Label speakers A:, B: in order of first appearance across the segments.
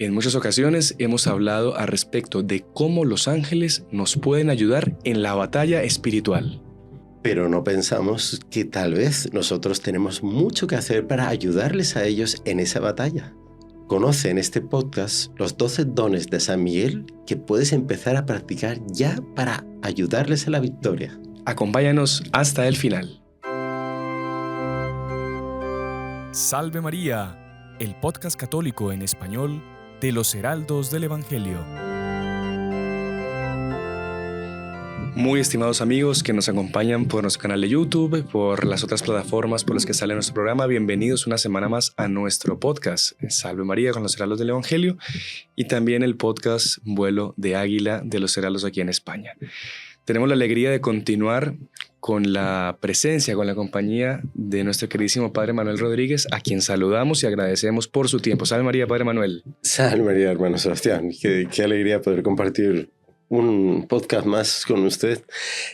A: En muchas ocasiones hemos hablado al respecto de cómo los ángeles nos pueden ayudar en la batalla espiritual.
B: Pero no pensamos que tal vez nosotros tenemos mucho que hacer para ayudarles a ellos en esa batalla. Conoce en este podcast los 12 dones de San Miguel que puedes empezar a practicar ya para ayudarles a la victoria.
A: Acompáñanos hasta el final.
C: Salve María, el podcast católico en español de los Heraldos del Evangelio.
A: Muy estimados amigos que nos acompañan por nuestro canal de YouTube, por las otras plataformas por las que sale nuestro programa, bienvenidos una semana más a nuestro podcast Salve María con los Heraldos del Evangelio y también el podcast Vuelo de Águila de los Heraldos aquí en España. Tenemos la alegría de continuar con la presencia, con la compañía de nuestro queridísimo Padre Manuel Rodríguez, a quien saludamos y agradecemos por su tiempo. Salve María, Padre Manuel.
B: Salve María, hermano Sebastián. Qué alegría poder compartir un podcast más con usted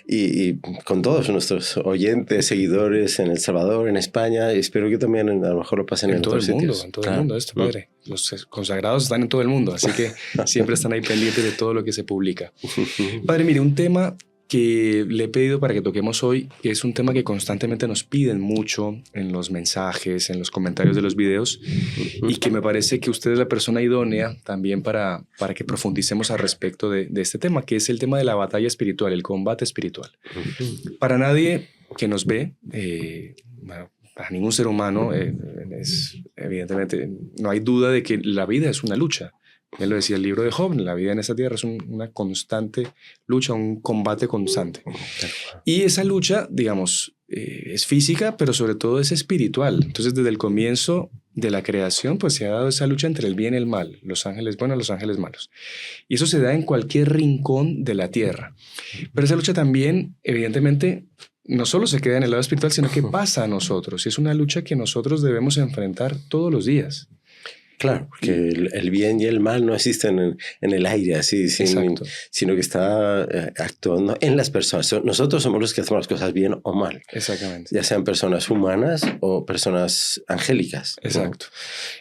B: y con todos nuestros oyentes, seguidores en El Salvador, en España. Y espero que también a lo mejor lo pasen en
A: todo el mundo,
B: sitios.
A: en todo el mundo esto, Padre. Los consagrados están en todo el mundo, así que siempre están ahí pendientes de todo lo que se publica. Padre, mire, un tema que le he pedido para que toquemos hoy, que es un tema que constantemente nos piden mucho en los mensajes, en los comentarios de los videos, y que me parece que usted es la persona idónea también para que profundicemos al respecto de este tema, que es el tema de la batalla espiritual, el combate espiritual. Para nadie que nos ve, para ningún ser humano, evidentemente no hay duda de que la vida es una lucha. Él lo decía el libro de Job, la vida en esta tierra es una constante lucha, un combate constante. Y esa lucha, digamos, es física, pero sobre todo es espiritual. Entonces, desde el comienzo de la creación, pues se ha dado esa lucha entre el bien y el mal, los ángeles buenos, los ángeles malos. Y eso se da en cualquier rincón de la tierra. Pero esa lucha también, evidentemente, no solo se queda en el lado espiritual, sino que pasa a nosotros. Y es una lucha que nosotros debemos enfrentar todos los días.
B: Claro, porque el bien y el mal no existen en el aire así, sino que está actuando en las personas. Nosotros somos los que hacemos las cosas bien o mal.
A: Exactamente.
B: Ya sean personas humanas o personas angélicas.
A: Exacto.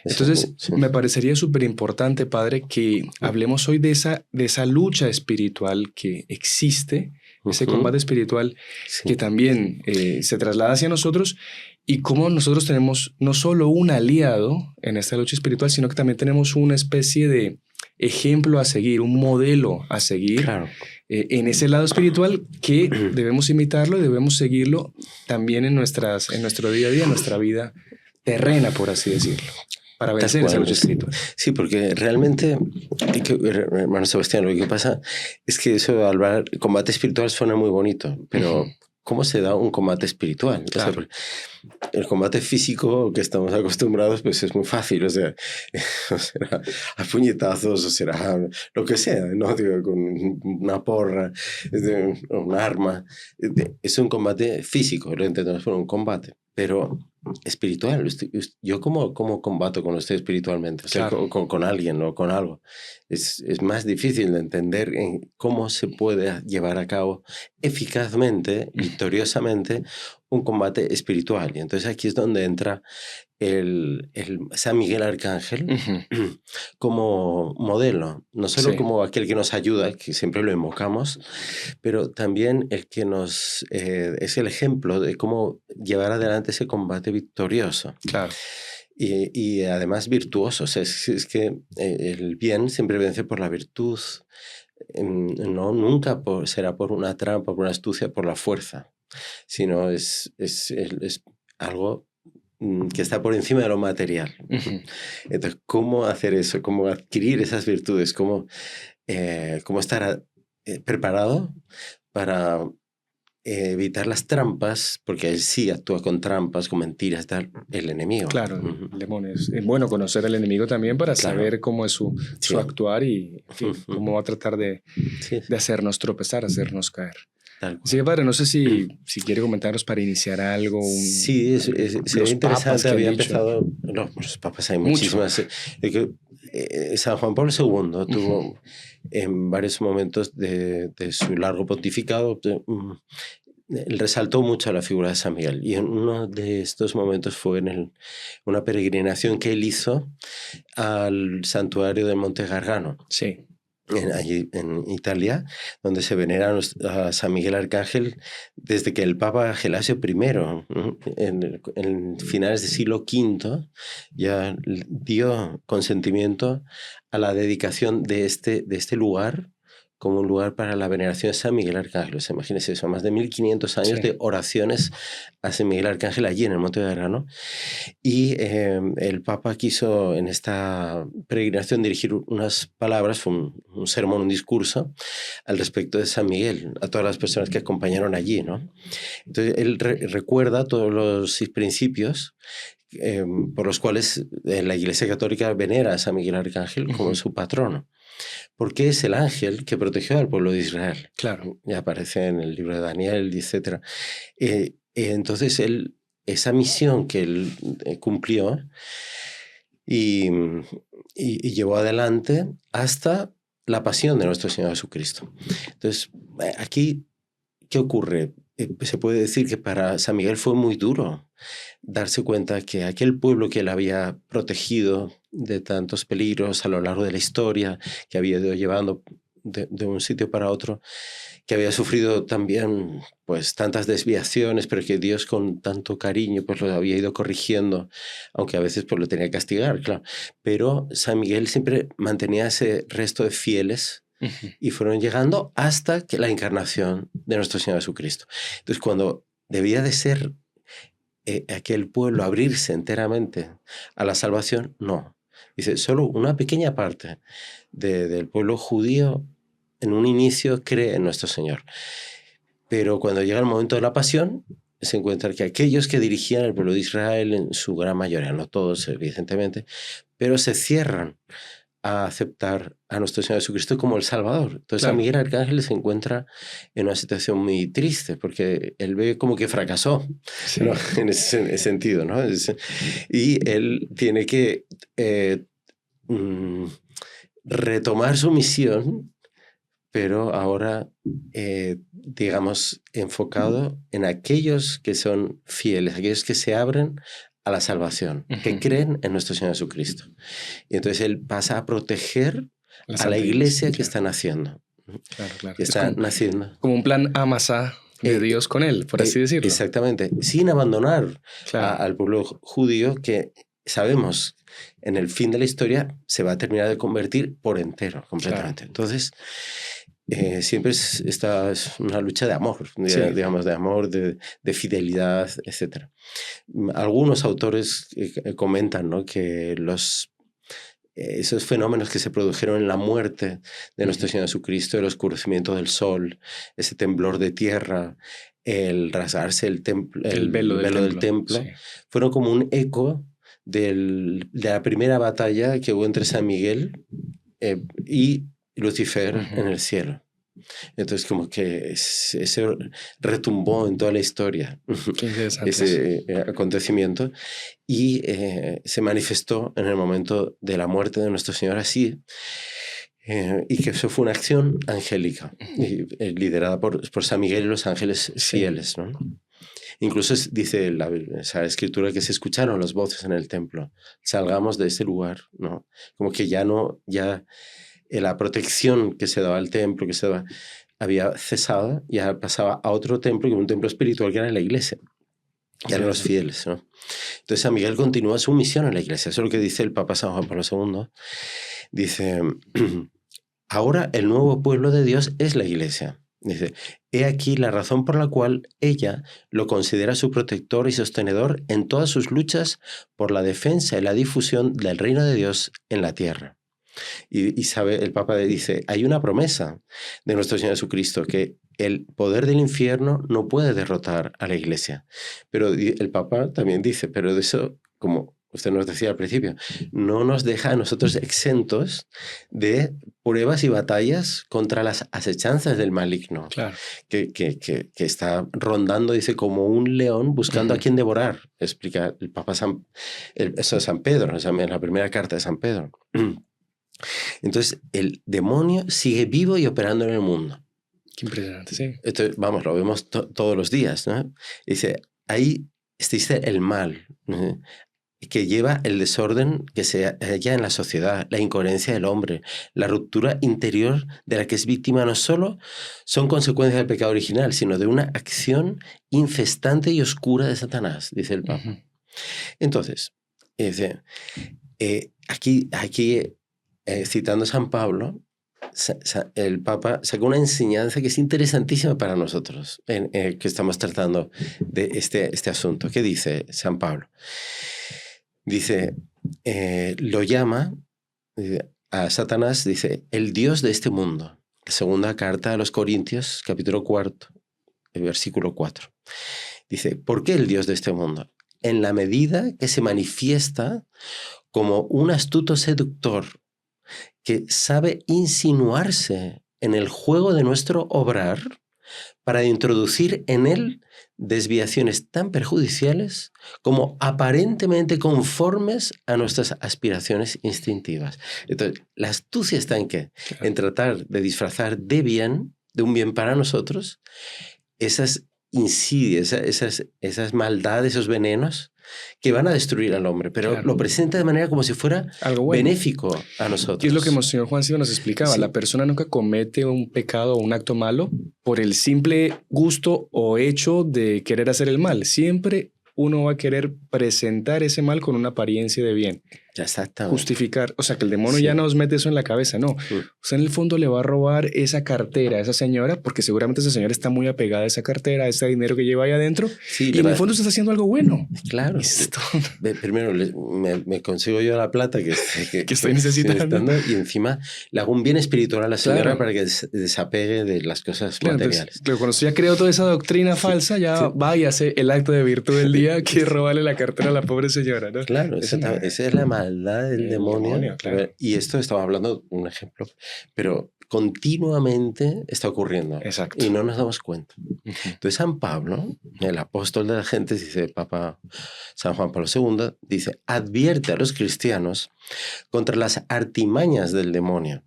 A: Entonces, me parecería súper importante, Padre, que hablemos hoy de esa lucha espiritual que existe, ese combate espiritual que también se traslada hacia nosotros. Y cómo nosotros tenemos no solo un aliado en esta lucha espiritual, sino que también tenemos una especie de ejemplo a seguir, un modelo a seguir en ese lado espiritual que debemos imitarlo y debemos seguirlo también en nuestro día a día, en nuestra vida terrena, por así decirlo, para vencer esa lucha espiritual.
B: Sí, porque realmente, hermano Sebastián, lo que pasa es que eso al hablar combate espiritual suena muy bonito, pero ¿cómo se da un combate espiritual?
A: Claro.
B: O sea, el combate físico que estamos acostumbrados pues es muy fácil, o será a puñetazos o será lo que sea, ¿no? Digo, con una porra, un arma. Es un combate físico, lo entendemos por un combate, pero espiritual. Yo cómo combato con usted espiritualmente, o sea, con alguien o con algo. Es más difícil de entender cómo se puede llevar a cabo eficazmente, victoriosamente, un combate espiritual. Y entonces aquí es donde entra el San Miguel Arcángel como modelo, no solo como aquel que nos ayuda, que siempre lo invocamos, pero también el que nos es el ejemplo de cómo llevar adelante ese combate victorioso.
A: Claro.
B: Y además virtuoso. O sea, es que el bien siempre vence por la virtud. No, nunca será por una trampa, por una astucia, por la fuerza, sino es algo que está por encima de lo material. Entonces, ¿cómo hacer eso? ¿Cómo adquirir esas virtudes? ¿Cómo estar preparado para evitar las trampas? Porque él sí actúa con trampas, con mentiras, tal, el enemigo.
A: Claro, el demonio. Es bueno conocer al enemigo también para saber cómo es su actuar y cómo va a tratar de hacernos tropezar, hacernos caer. Sí, Padre, no sé si quiere comentarnos para iniciar algo.
B: Sí, sería interesante. Había empezado... los papas hay muchísimas. San Juan Pablo II tuvo en varios momentos de su largo pontificado él resaltó mucho la figura de San Miguel. Y en uno de estos momentos fue en una peregrinación que él hizo al santuario del Monte Gargano.
A: Sí.
B: Allí en Italia, donde se venera a San Miguel Arcángel desde que el Papa Gelasio I, en finales del siglo V, ya dio consentimiento a la dedicación de este lugar como un lugar para la veneración de San Miguel Arcángel. O sea, imagínense eso, más de 1500 años de oraciones a San Miguel Arcángel allí en el Monte Gargano. Y el Papa quiso en esta peregrinación dirigir unas palabras, un sermón, un discurso al respecto de San Miguel, a todas las personas que acompañaron allí, ¿no? Entonces él recuerda todos los principios por los cuales la Iglesia Católica venera a San Miguel Arcángel como su patrono. Porque es el ángel que protegió al pueblo de Israel.
A: Claro.
B: Ya aparece en el libro de Daniel, etc. Entonces, esa misión que él cumplió y llevó adelante hasta la pasión de nuestro Señor Jesucristo. Entonces, aquí, ¿qué ocurre? Se puede decir que para San Miguel fue muy duro darse cuenta que aquel pueblo que él había protegido de tantos peligros a lo largo de la historia, que había ido llevando de un sitio para otro, que había sufrido también pues tantas desviaciones, pero que Dios con tanto cariño pues lo había ido corrigiendo, aunque a veces pues lo tenía que castigar, claro. Pero San Miguel siempre mantenía ese resto de fieles y fueron llegando hasta que la encarnación de nuestro Señor Jesucristo. Entonces, cuando debía de ser aquel pueblo abrirse enteramente a la salvación, no. Dice, solo una pequeña parte del pueblo judío en un inicio cree en nuestro Señor. Pero cuando llega el momento de la pasión, se encuentra que aquellos que dirigían el pueblo de Israel, en su gran mayoría, no todos evidentemente, pero se cierran a aceptar a nuestro Señor Jesucristo como el Salvador. Entonces, San Miguel Arcángel se encuentra en una situación muy triste porque él ve como que fracasó, ¿no? En ese sentido, ¿no? Y él tiene que retomar su misión, pero ahora, digamos, enfocado en aquellos que son fieles, aquellos que se abren a la salvación, que creen en nuestro Señor Jesucristo. Y entonces él pasa a proteger a la iglesia que está naciendo.
A: Claro.
B: Que está naciendo.
A: Como un plan Amasa de Dios con él, por así decirlo.
B: Exactamente. Sin abandonar al pueblo judío que sabemos en el fin de la historia se va a terminar de convertir por entero, completamente. Entonces, siempre esta es una lucha de amor, digamos, de amor, de fidelidad, etc. Algunos autores comentan, ¿no?, que esos fenómenos que se produjeron en la muerte de nuestro Señor Jesucristo, el oscurecimiento del sol, ese temblor de tierra, el rasgarse el velo del templo, fueron como un eco de la primera batalla que hubo entre San Miguel y Lucifer en el cielo. Entonces, como que ese retumbó en toda la historia, ese acontecimiento, y se manifestó en el momento de la muerte de nuestro Señor así, y que eso fue una acción angélica, liderada por San Miguel y los ángeles fieles, ¿no? Incluso dice esa escritura que se escucharon las voces en el templo. Salgamos de ese lugar, ¿no? Como que ya la protección que se daba al templo, había cesado, ya pasaba a otro templo, que un templo espiritual que era la iglesia, que eran los fieles, ¿no? Entonces San Miguel continúa su misión en la iglesia. Eso es lo que dice el Papa San Juan Pablo II. Dice, ahora el nuevo pueblo de Dios es la iglesia. Dice, he aquí la razón por la cual ella lo considera su protector y sostenedor en todas sus luchas por la defensa y la difusión del reino de Dios en la tierra. Y el Papa dice, hay una promesa de nuestro Señor Jesucristo, que el poder del infierno no puede derrotar a la iglesia. Pero el Papa también dice, pero de eso, como usted nos decía al principio, no nos deja a nosotros exentos de pruebas y batallas contra las asechanzas del maligno, que está rondando, dice, como un león buscando a quien devorar, explica el Papa eso es San Pedro, en la primera carta de San Pedro. Entonces, el demonio sigue vivo y operando en el mundo.
A: Qué impresionante, sí.
B: Entonces, vamos, lo vemos todos los días, ¿no? Dice, ahí existe el mal, ¿no? Que lleva el desorden que se halla en la sociedad, la incoherencia del hombre, la ruptura interior de la que es víctima no solo son consecuencias del pecado original, sino de una acción infestante y oscura de Satanás, dice el Papa.
A: Ujú.
B: Entonces, dice, aquí citando a San Pablo, el Papa sacó una enseñanza que es interesantísima para nosotros, que estamos tratando de este asunto. ¿Qué dice San Pablo? Dice, lo llama a Satanás, dice, el Dios de este mundo. Segunda carta a los Corintios, capítulo 4, versículo 4. Dice, ¿por qué el Dios de este mundo? En la medida que se manifiesta como un astuto seductor que sabe insinuarse en el juego de nuestro obrar para introducir en él desviaciones tan perjudiciales como aparentemente conformes a nuestras aspiraciones instintivas. Entonces, la astucia está en ¿qué?
A: Claro.
B: En tratar de disfrazar de bien, de un bien para nosotros, esas insidias, esas maldades, esos venenos que van a destruir al hombre, pero
A: Claro.
B: lo presenta de manera como si fuera
A: Algo bueno.
B: benéfico a nosotros.
A: Y es lo que Monseñor Juan Silva nos explicaba.
B: Sí.
A: La persona nunca comete un pecado o un acto malo por el simple gusto o hecho de querer hacer el mal. Siempre uno va a querer presentar ese mal con una apariencia de bien.
B: Ya está.
A: Justificar. O sea, que el demonio
B: Sí.
A: ya nos mete eso en la cabeza. No.
B: Sí.
A: Usted en el fondo le va a robar esa cartera a esa señora porque seguramente esa señora está muy apegada a esa cartera, a ese dinero que lleva ahí adentro.
B: Sí,
A: Y en el fondo usted está haciendo algo bueno.
B: Claro.
A: Esto.
B: Primero me consigo yo la plata que
A: estoy necesitando.
B: y encima le hago un bien espiritual a la señora
A: Claro.
B: para que desapegue de las cosas
A: Claro,
B: materiales.
A: entonces, cuando usted ya creó toda esa doctrina falsa, ya
B: Sí.
A: va y hace el acto de virtud del día que es robarle la cartera a la pobre señora, ¿no?
B: Claro, esa es la maldad del demonio.
A: Claro.
B: Y esto estaba hablando de un ejemplo, pero continuamente está ocurriendo.
A: Exacto.
B: Y no nos damos cuenta.
A: Ujú.
B: Entonces San Pablo, el apóstol de la gente, dice Papa San Juan Pablo II, dice, advierte a los cristianos contra las artimañas del demonio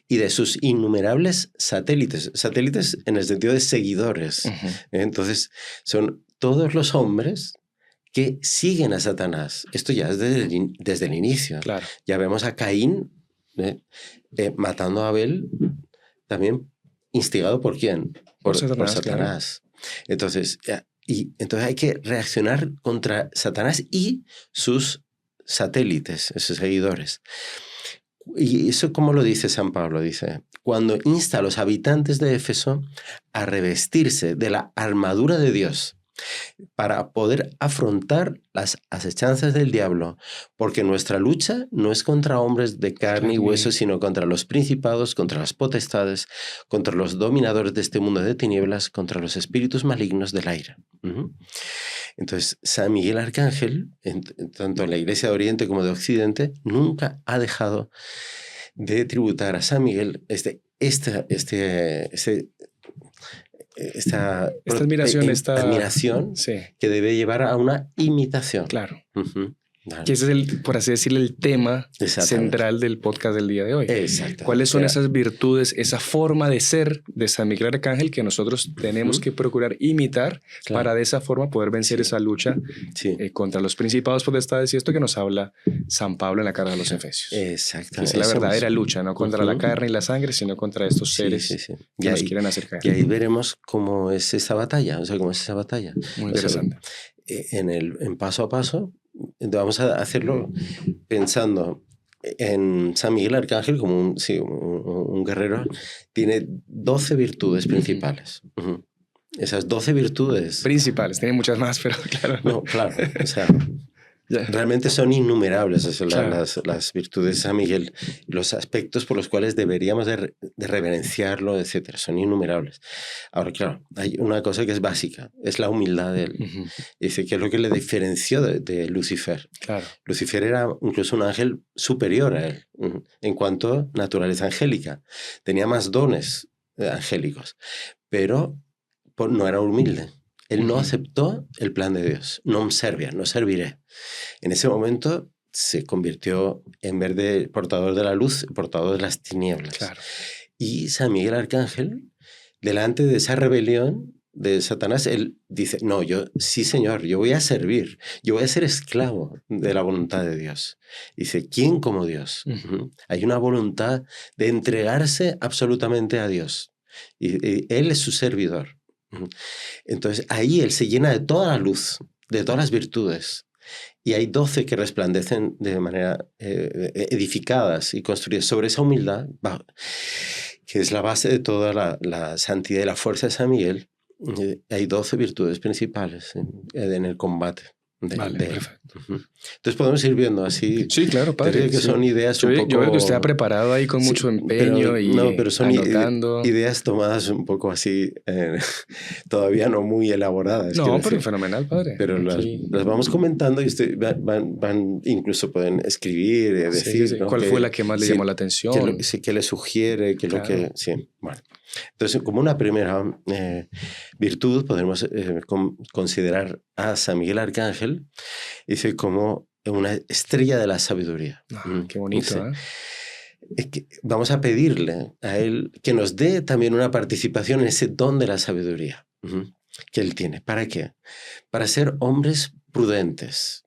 B: y de sus innumerables satélites. Satélites en el sentido de seguidores.
A: Ujú.
B: Entonces son todos los hombres que siguen a Satanás. Esto ya es desde el inicio.
A: Claro.
B: Ya vemos a Caín matando a Abel, también instigado ¿por quién? Por Satanás. Entonces, entonces hay que reaccionar contra Satanás y sus satélites, sus seguidores. Y eso, ¿cómo lo dice San Pablo? Dice, cuando insta a los habitantes de Éfeso a revestirse de la armadura de Dios para poder afrontar las acechanzas del diablo, porque nuestra lucha no es contra hombres de carne y hueso, sino contra los principados, contra las potestades, contra los dominadores de este mundo de tinieblas, contra los espíritus malignos del aire. Entonces, San Miguel Arcángel, tanto en la Iglesia de Oriente como de Occidente, nunca ha dejado de tributar a San Miguel esta admiración
A: sí.
B: que debe llevar a una imitación.
A: Claro.
B: Vale.
A: Que ese es, por así decirlo, el tema central del podcast del día de hoy. ¿Cuáles son esas virtudes, esa forma de ser de San Miguel Arcángel que nosotros tenemos que procurar imitar para de esa forma poder vencer esa lucha contra los principados, potestades y esto que nos habla San Pablo en la carta de los Efesios?
B: Exacto.
A: Que es la verdadera lucha, no contra la carne y la sangre, sino contra estos seres que nos quieren hacer caer.
B: Y ahí veremos cómo es esa batalla, cómo es esa batalla.
A: Muy interesante.
B: En paso a paso, vamos a hacerlo pensando en San Miguel Arcángel como un guerrero. Tiene 12 virtudes principales. Esas 12 virtudes...
A: Principales, tiene muchas más, pero claro.
B: No, claro, o sea... Realmente son innumerables las virtudes de San Miguel, los aspectos por los cuales deberíamos de reverenciarlo, etc. Son innumerables. Ahora, claro, hay una cosa que es básica, es la humildad de él. Dice que es lo que le diferenció de Lucifer.
A: Claro.
B: Lucifer era incluso un ángel superior a él en cuanto a naturaleza angélica. Tenía más dones angélicos, pero no era humilde. Él no aceptó el plan de Dios. No serviré. En ese momento se convirtió, en vez de portador de la luz, portador de las tinieblas.
A: Claro.
B: Y San Miguel Arcángel delante de esa rebelión de Satanás, él dice, no, sí Señor, yo voy a servir, yo voy a ser esclavo de la voluntad de Dios. Dice, ¿quién como Dios? Hay una voluntad de entregarse absolutamente a Dios. Y él es su servidor. Entonces ahí él se llena de toda la luz, de todas las virtudes. Y hay 12 que resplandecen de manera edificadas y construidas sobre esa humildad, que es la base de toda la santidad y la fuerza de San Miguel. Hay 12 virtudes principales en el combate.
A: Vale, perfecto.
B: Entonces podemos ir viendo así.
A: Sí, claro, padre.
B: Que son ideas
A: yo
B: un poco...
A: veo que usted ha preparado ahí con mucho empeño
B: pero son
A: anotando.
B: Ideas tomadas un poco así, todavía no muy elaboradas.
A: No, pero fenomenal, padre.
B: Pero las vamos comentando y van incluso pueden escribir, decir...
A: Sí.
B: ¿no?
A: ¿Cuál fue la que más le llamó la atención?
B: ¿Qué le sugiere? Claro. Sí, bueno. Entonces, como una primera virtud, podemos considerar a San Miguel Arcángel, dice, como una estrella de la sabiduría.
A: Qué bonito,
B: Vamos a pedirle a él que nos dé también una participación en ese don de la sabiduría que él tiene. ¿Para qué? Para ser hombres prudentes,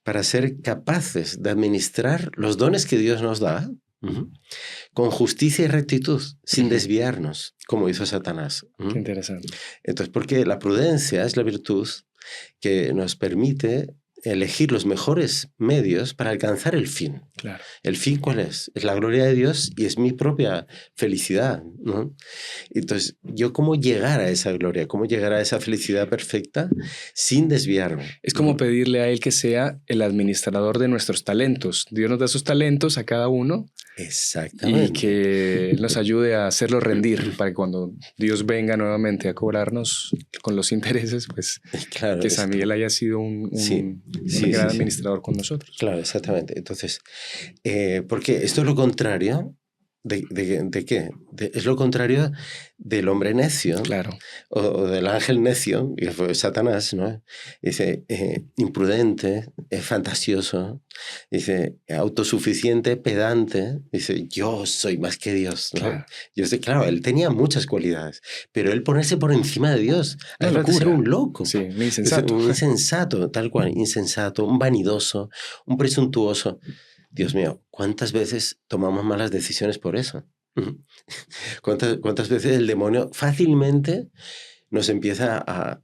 B: para ser capaces de administrar los dones que Dios nos da, con justicia y rectitud, sin desviarnos, como hizo Satanás.
A: Qué interesante.
B: Entonces, porque la prudencia es la virtud que nos permite elegir los mejores medios para alcanzar el fin.
A: Claro.
B: ¿El fin cuál es? Es la gloria de Dios y es mi propia felicidad, ¿no? Entonces, ¿yo cómo llegar a esa gloria? ¿Cómo llegar a esa felicidad perfecta sin desviarme?
A: Es como pedirle a Él que sea el administrador de nuestros talentos. Dios nos da sus talentos a cada uno.
B: Exactamente.
A: Y que nos ayude a hacerlo rendir para que cuando Dios venga nuevamente a cobrarnos con los intereses, pues
B: claro,
A: que San Miguel haya sido un gran administrador con nosotros.
B: Claro, exactamente. Entonces, porque esto es lo contrario ¿de qué? Es lo contrario del hombre necio.
A: Claro.
B: O del ángel necio, que fue Satanás, ¿no? Dice, imprudente, fantasioso, dice, autosuficiente, pedante, dice, yo soy más que Dios, ¿no?
A: Claro.
B: Claro, él tenía muchas cualidades, pero él ponerse por encima de Dios, es ser un loco.
A: Sí, un insensato.
B: Un insensato, tal cual, insensato, un vanidoso, un presuntuoso. Dios mío, ¿cuántas veces tomamos malas decisiones por eso? ¿Cuántas veces el demonio fácilmente nos empieza a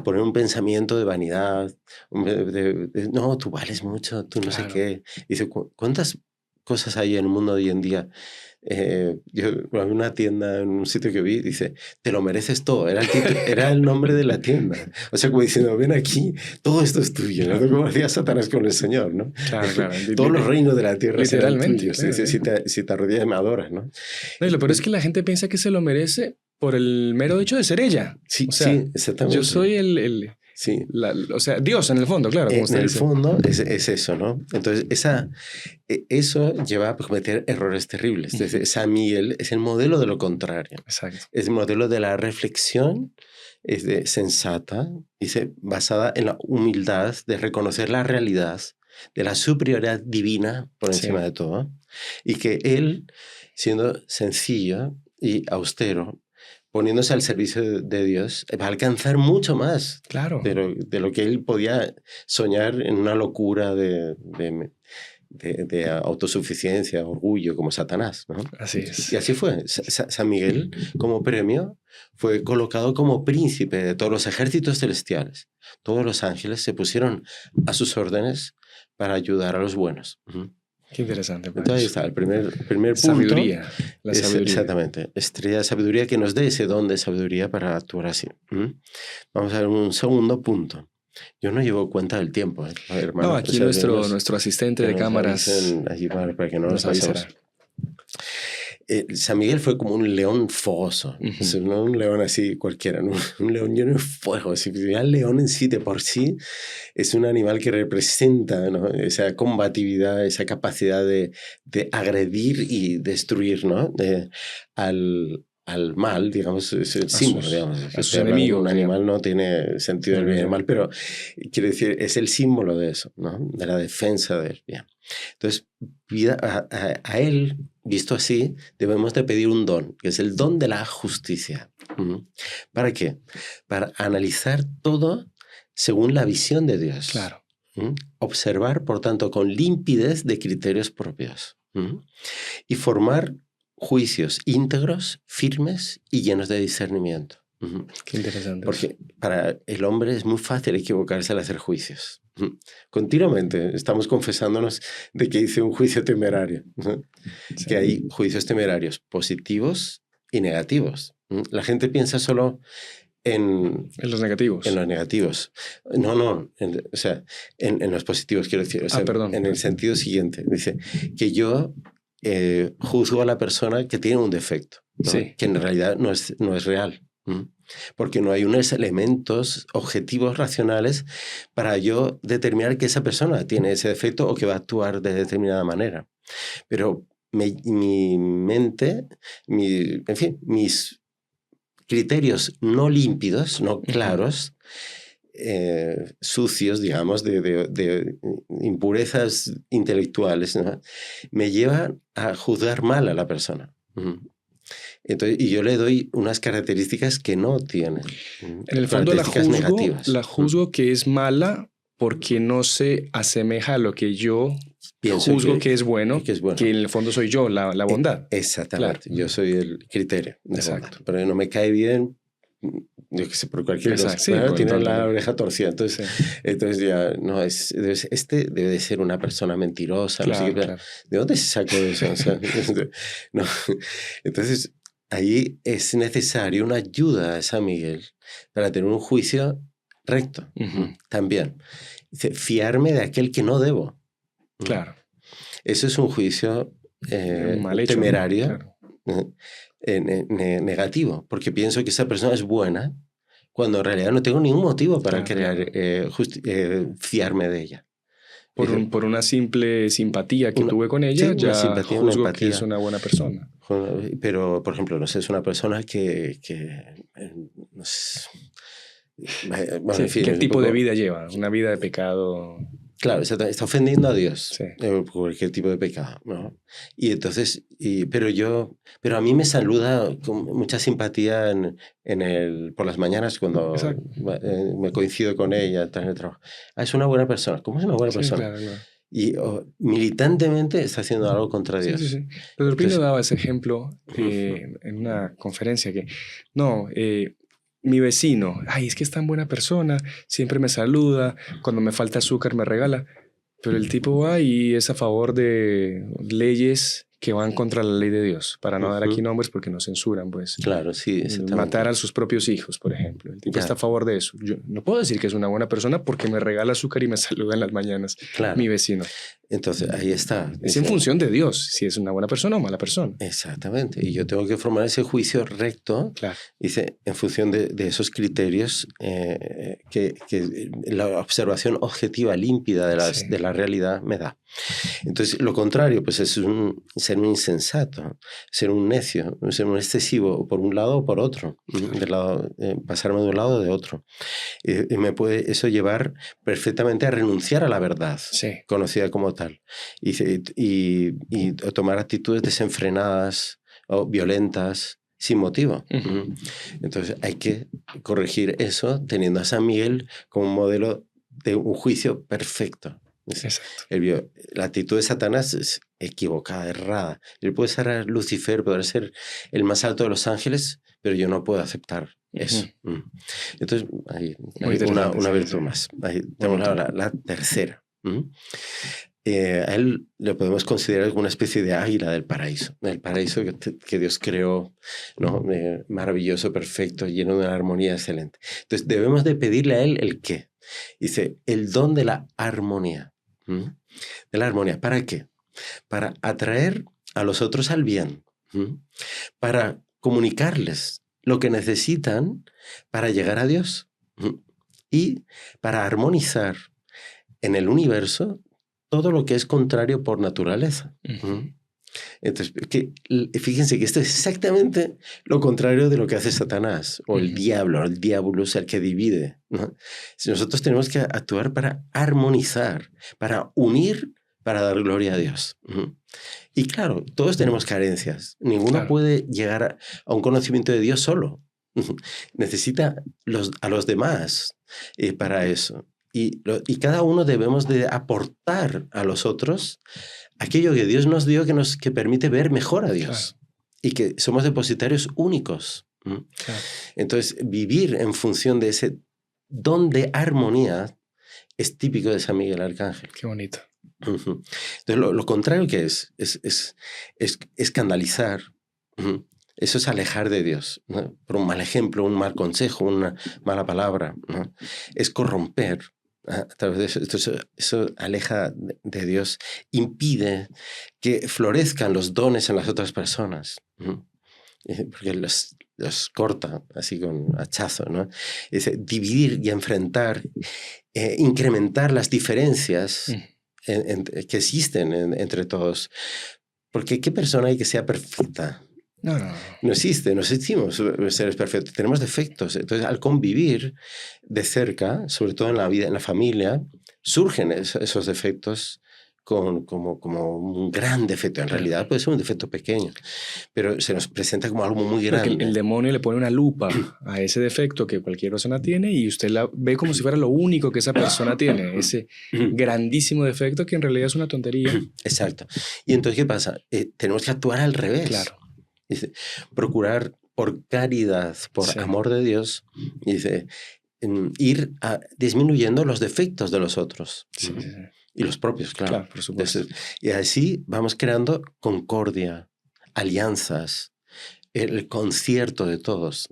B: poner un pensamiento de vanidad, no, tú vales mucho, tú no sé qué? Dice, ¿cuántas cosas hay en el mundo hoy en día? Yo había una tienda en un sitio que vi, dice, te lo mereces todo, era el nombre de la tienda, o sea, como diciendo, ven aquí, todo esto es tuyo, ¿no? Como decía Satanás con el Señor, ¿no?
A: Claro.
B: Todos los reinos de la tierra serán tuyos,
A: claro.
B: si te arrodillas me adoras, ¿no?
A: No, y lo peor es que la gente piensa que se lo merece por el mero hecho de ser ella.
B: Sí,
A: o sea,
B: exactamente.
A: Yo soy
B: sí.
A: O sea, Dios en el fondo, claro. Como
B: en el fondo es eso, ¿no? Entonces, eso lleva a cometer errores terribles. Entonces, San Miguel es el modelo de lo contrario.
A: Exacto.
B: Es el modelo de la reflexión sensata, basada en la humildad de reconocer la realidad, de la superioridad divina por encima de todo, y que él, siendo sencillo y austero, poniéndose al servicio de Dios, va a alcanzar mucho más de lo que él podía soñar en una locura de autosuficiencia, orgullo, como Satanás, ¿no?
A: Así es.
B: Y así fue. San Miguel, como premio, fue colocado como príncipe de todos los ejércitos celestiales. Todos los ángeles se pusieron a sus órdenes para ayudar a los buenos.
A: Qué interesante. Pues.
B: Entonces ahí está, el primer punto.
A: Sabiduría. La sabiduría.
B: Exactamente. Estrella de sabiduría que nos dé ese don de sabiduría para actuar así. Vamos a ver un segundo punto. Yo no llevo cuenta del tiempo, hermano.
A: No, aquí nuestro asistente de cámaras.
B: Allí para que no nos
A: avisará.
B: San Miguel fue como un león fogoso, no un león así cualquiera, ¿no? Un león lleno de fuego. El león en sí, de por sí, es un animal que representa, ¿no? Esa combatividad, esa capacidad de agredir y destruir, ¿no? Al mal, digamos, es el símbolo, digamos.
A: A sus enemigos.
B: Un animal no tiene sentido del bien y del mal, pero quiere decir, es el símbolo de eso, ¿no? De la defensa del bien. Entonces, a él visto así, debemos de pedir un don, que es el don de la justicia. ¿Para qué? Para analizar todo según la visión de Dios.
A: Claro.
B: Observar, por tanto, con limpidez de criterios propios. Y formar juicios íntegros, firmes y llenos de discernimiento.
A: Qué interesante.
B: Porque para el hombre es muy fácil equivocarse al hacer juicios. Continuamente estamos confesándonos de que hice un juicio temerario. Sí. Que hay juicios temerarios positivos y negativos. La gente piensa solo en
A: los negativos.
B: En los negativos. No, o sea, en los positivos, quiero decir. O sea,
A: perdón.
B: En el sentido siguiente. Dice que yo juzgo a la persona que tiene un defecto, ¿no?
A: Sí.
B: Que en realidad no es real. Porque no hay unos elementos objetivos racionales para yo determinar que esa persona tiene ese defecto o que va a actuar de determinada manera. Pero mi mente, en fin, mis criterios no límpidos, no claros, sucios, digamos, de impurezas intelectuales, ¿no? Me llevan a juzgar mal a la persona. Entonces, y yo le doy unas características que no tiene.
A: En el fondo la juzgo que es mala porque no se asemeja a lo que yo juzgo que es bueno, que en el fondo soy yo, la bondad.
B: Exactamente, claro. Yo soy el criterio de
A: Exacto.
B: bondad, pero no me cae bien, yo que sé, por cualquier cosa.
A: Sí,
B: tiene la oreja torcida, entonces, sí. Entonces ya, no, este debe de ser una persona mentirosa,
A: claro,
B: no sé qué,
A: claro.
B: ¿De dónde se sacó eso? O sea, no. Entonces, ahí es necesario una ayuda a San Miguel para tener un juicio recto. También. Dice, fiarme de aquel que no debo.
A: Claro.
B: Eso es un juicio temerario, claro. Negativo, porque pienso que esa persona es buena cuando en realidad no tengo ningún motivo para querer fiarme de ella.
A: Por una simple simpatía que tuve con ella, ya juzgo que es una buena persona.
B: Pero, por ejemplo, no sé, es una persona que no sé, bueno,
A: sí,
B: en fin,
A: ¿qué tipo de vida lleva? Una vida de pecado.
B: Claro, está ofendiendo a Dios,
A: sí.
B: Por cualquier tipo de pecado, ¿no? Y entonces, pero a mí me saluda con mucha simpatía por las mañanas cuando me coincido con ella en el trabajo. Es una buena persona. ¿Cómo es una buena persona?
A: Claro.
B: Y militantemente está haciendo algo contra Dios.
A: Sí. Pedro Pino daba ese ejemplo en una conferencia que, mi vecino, es que es tan buena persona, siempre me saluda, cuando me falta azúcar me regala, pero el tipo va y es a favor de leyes que van contra la ley de Dios, para no dar aquí nombres porque nos censuran, pues.
B: Claro, sí.
A: Matar a sus propios hijos, por ejemplo. El tipo está a favor de eso. Yo no puedo decir que es una buena persona porque me regala azúcar y me saluda en las mañanas, mi vecino.
B: Entonces, ahí está.
A: Es en función de Dios, si es una buena persona o mala persona.
B: Exactamente. Y yo tengo que formar ese juicio recto, dice, en función de esos criterios que la observación objetiva, límpida de la realidad me da. Entonces, lo contrario, pues es ser un insensato, ser un necio, ser un excesivo por un lado o por otro, pasarme de un lado o de otro. Y me puede eso llevar perfectamente a renunciar a la verdad, conocida como tal, y tomar actitudes desenfrenadas o violentas sin motivo. Entonces hay que corregir eso teniendo a San Miguel como un modelo de un juicio perfecto. La actitud de Satanás es equivocada, errada. Él puede ser Lucifer, puede ser el más alto de los ángeles, pero yo no puedo aceptar eso. Entonces, hay una virtud más. Ahí tenemos la tercera. A él le podemos considerar como una especie de águila del paraíso. El paraíso que Dios creó, ¿no? Maravilloso, perfecto, lleno de una armonía excelente. Entonces, debemos de pedirle a él el qué. Dice, el don de la armonía. De la armonía. ¿Para qué? Para atraer a los otros al bien. Para comunicarles lo que necesitan para llegar a Dios. Y para armonizar en el universo todo lo que es contrario por naturaleza. Entonces, fíjense que esto es exactamente lo contrario de lo que hace Satanás o el diablo, el diabolus, el que divide, ¿no? Nosotros tenemos que actuar para armonizar, para unir para dar gloria a Dios. Y claro, todos tenemos carencias. Ninguno puede llegar a un conocimiento de Dios solo. Necesita a los demás para eso. Y cada uno debemos de aportar a los otros aquello que Dios nos dio que permite ver mejor a Dios. Y que somos depositarios únicos. Entonces, vivir en función de ese don de armonía es típico de San Miguel Arcángel.
A: Qué bonito.
B: Entonces, lo contrario que es escandalizar. Eso es alejar de Dios, ¿no? Por un mal ejemplo, un mal consejo, una mala palabra, ¿no? Es corromper. A través de eso. Entonces, eso aleja de Dios, impide que florezcan los dones en las otras personas, porque los corta así con hachazo, ¿no? Es dividir y enfrentar, incrementar las diferencias que existen entre todos. Porque ¿qué persona hay que sea perfecta? No existe, no existimos seres perfectos, tenemos defectos. Entonces, al convivir de cerca, sobre todo en la vida, en la familia, surgen esos defectos como un gran defecto. En realidad puede ser un defecto pequeño, pero se nos presenta como algo muy grande.
A: Porque el demonio le pone una lupa a ese defecto que cualquier persona tiene y usted la ve como si fuera lo único que esa persona tiene, ese grandísimo defecto que en realidad es una tontería.
B: Exacto. Y entonces, ¿qué pasa? Tenemos que actuar al revés.
A: Claro.
B: Dice, procurar por caridad, por amor de Dios, dice, ir disminuyendo los defectos de los otros. Sí. Y los propios, claro. Por supuesto. Entonces, y así vamos creando concordia, alianzas, el concierto de todos.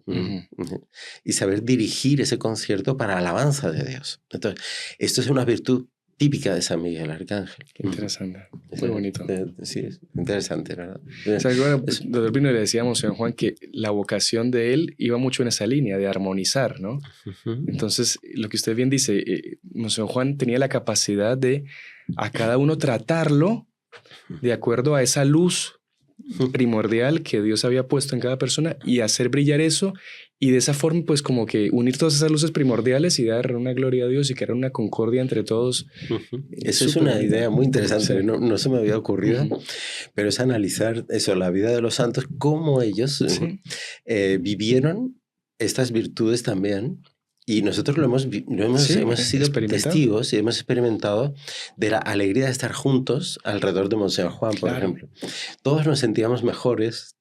B: Y saber dirigir ese concierto para alabanza de Dios. Entonces, esto es una virtud típica de San Miguel Arcángel.
A: Qué interesante. Muy bonito.
B: Sí, es interesante, ¿verdad?
A: O sea, bueno, doctor Pino, le decíamos a San Juan que la vocación de él iba mucho en esa línea de armonizar, ¿no? Entonces, lo que usted bien dice, San Juan tenía la capacidad de a cada uno tratarlo de acuerdo a esa luz primordial que Dios había puesto en cada persona y hacer brillar eso y de esa forma pues como que unir todas esas luces primordiales y dar una gloria a Dios y crear una concordia entre todos.
B: Eso es una idea muy interesante, no se me había ocurrido, pero es analizar eso, la vida de los santos, cómo ellos vivieron estas virtudes también. Y nosotros hemos sido testigos y hemos experimentado de la alegría de estar juntos alrededor de Monseñor Juan, por ejemplo. Todos nos sentíamos mejores,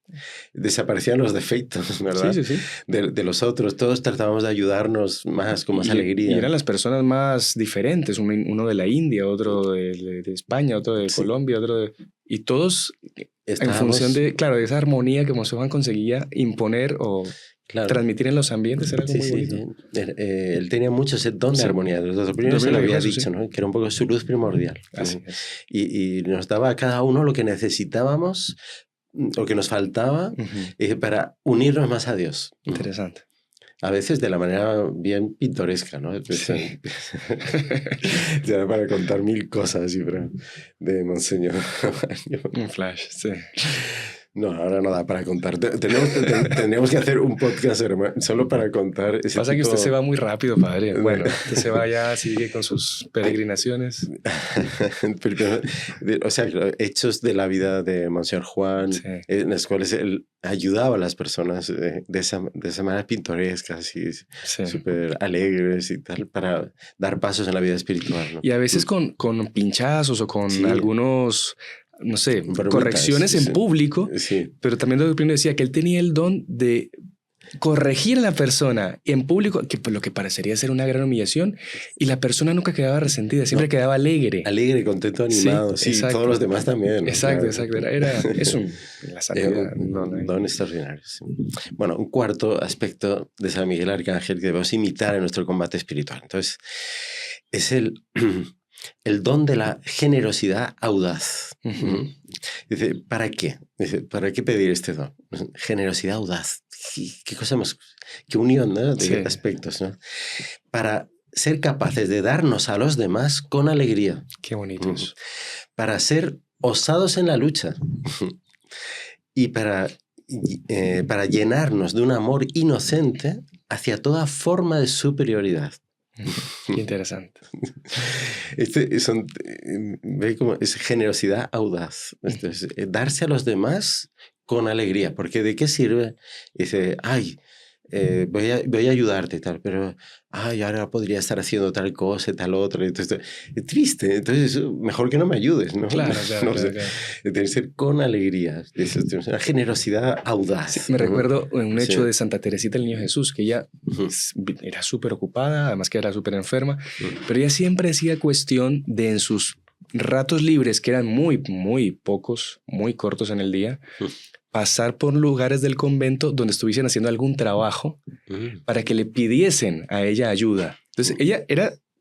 B: desaparecían los defectos, ¿verdad? Sí. De los otros, todos tratábamos de ayudarnos más, con más alegría.
A: Y eran las personas más diferentes, uno de la India, otro de España, otro de Colombia, otro de... Y todos en función de esa armonía que Monseñor Juan conseguía imponer o... transmitir en los ambientes era algo muy bonito.
B: Sí. Él tenía mucho ese don de armonía. Los primeros se lo había dicho, ¿no? Que era un poco su luz primordial.
A: Así es.
B: Y nos daba a cada uno lo que necesitábamos, lo que nos faltaba para unirnos más a Dios.
A: Interesante.
B: A veces de la manera bien pintoresca, ¿no? Sí. Ya para contar 1000 cosas de Monseñor.
A: Un flash, sí.
B: No, ahora no da para contar. Tenemos que hacer un podcast solo para contar.
A: Pasa que usted se va muy rápido, padre. Bueno, usted se va ya, sigue con sus peregrinaciones.
B: O sea, hechos de la vida de Monseñor Juan, en los cuales él ayudaba a las personas de esa manera pintoresca, así, súper alegres y tal, para dar pasos en la vida espiritual, ¿no?
A: Y a veces con pinchazos o con algunos... no sé, correcciones en público, pero también Doctor Pino decía que él tenía el don de corregir a la persona en público, que lo que parecería ser una gran humillación, y la persona nunca quedaba resentida, siempre quedaba alegre.
B: Alegre, contento, animado, todos los demás también.
A: Exacto. Es un
B: don extraordinario. Sí. Bueno, un cuarto aspecto de San Miguel Arcángel que debemos imitar en nuestro combate espiritual. Entonces, es el don de la generosidad audaz. Dice, ¿para qué? Dice, ¿para qué pedir este don? Generosidad audaz. ¿Qué cosa más? Qué unión, ¿no? De aspectos, ¿no? Para ser capaces de darnos a los demás con alegría.
A: Qué bonito eso.
B: Para ser osados en la lucha. Y para llenarnos de un amor inocente hacia toda forma de superioridad.
A: Qué interesante.
B: Ve como es generosidad audaz. Es darse a los demás con alegría. Porque ¿de qué sirve? Dice, ay, voy a ayudarte y tal, pero ay, ahora podría estar haciendo tal cosa y tal otra. Entonces, es triste. Entonces, mejor que no me ayudes, ¿no?
A: Claro.
B: Tiene que ser con alegría. Es una generosidad audaz.
A: Sí, me recuerdo un hecho de Santa Teresita del Niño Jesús, que ella era súper ocupada, además que era súper enferma, pero ella siempre hacía cuestión de en sus ratos libres, que eran muy, muy pocos, muy cortos en el día, pasar por lugares del convento donde estuviesen haciendo algún trabajo para que le pidiesen a ella ayuda. Entonces ella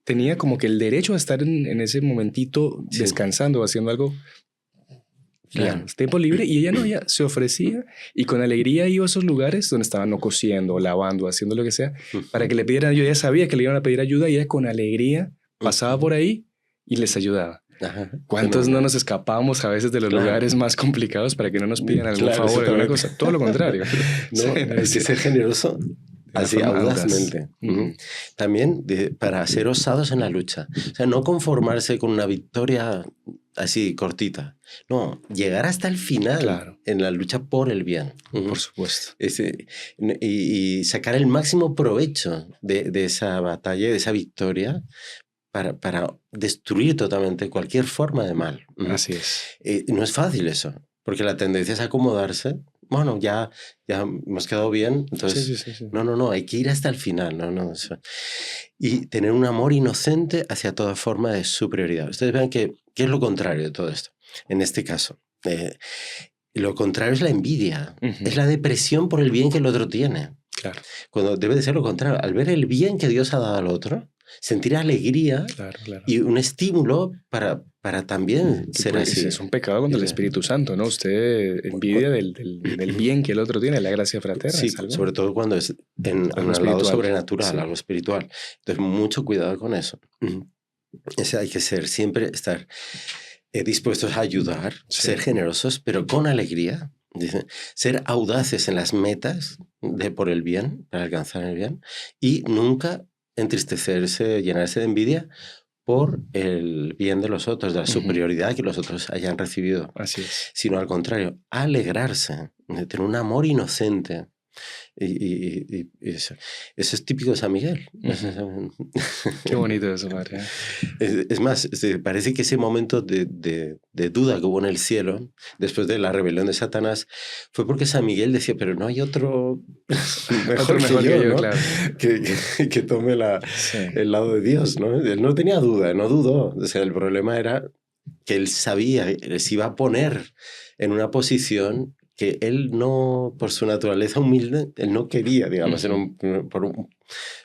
A: tenía como que el derecho a estar en ese momentito descansando o haciendo algo, digamos, tiempo libre, y ella se ofrecía y con alegría iba a esos lugares donde estaban o cosiendo, o lavando, haciendo lo que sea, para que le pidieran ayuda. Ella sabía que le iban a pedir ayuda y ella con alegría pasaba por ahí y les ayudada.
B: Ajá.
A: ¿Cuántos no nos escapamos a veces de los lugares más complicados para que no nos pidan algún favor, alguna cosa? Todo lo contrario.
B: No, hay que ser generoso así audazmente. También para ser osados en la lucha. O sea, no conformarse con una victoria así cortita. No, llegar hasta el final en la lucha por el bien.
A: Por supuesto.
B: Y sacar el máximo provecho de esa batalla, de esa victoria, para destruir totalmente cualquier forma de mal.
A: Así es.
B: No es fácil eso, porque la tendencia es acomodarse. Bueno, ya hemos quedado bien, entonces
A: Sí.
B: No, hay que ir hasta el final. Y tener un amor inocente hacia toda forma de superioridad. Ustedes vean ¿qué es lo contrario de todo esto? En este caso, lo contrario es la envidia, es la depresión por el bien que el otro tiene.
A: Claro.
B: Cuando debe de ser lo contrario, al ver el bien que Dios ha dado al otro, sentir alegría y un estímulo para también ser así.
A: Es un pecado contra el Espíritu Santo, ¿no? Usted envidia del bien que el otro tiene, la gracia fraterna.
B: Sí, sobre todo cuando es en un lado sobrenatural, algo espiritual. Entonces, mucho cuidado con eso. Hay que siempre estar dispuestos a ayudar, ser generosos, pero con alegría. Dice, ser audaces en las metas por el bien, para alcanzar el bien, y nunca entristecerse, llenarse de envidia por el bien de los otros, de la superioridad que los otros hayan recibido.
A: Así es.
B: Sino al contrario, alegrarse, de tener un amor inocente. Y eso es típico de San Miguel.
A: Qué bonito eso, padre.
B: Es más, parece que ese momento de duda que hubo en el cielo, después de la rebelión de Satanás, fue porque San Miguel decía, pero no hay otro mejor que yo, ¿no? Claro. que tome el lado de Dios, ¿no? Él no tenía duda, no dudó. O sea, el problema era que él sabía, les iba a poner en una posición que él no, por su naturaleza humilde, él no quería, digamos,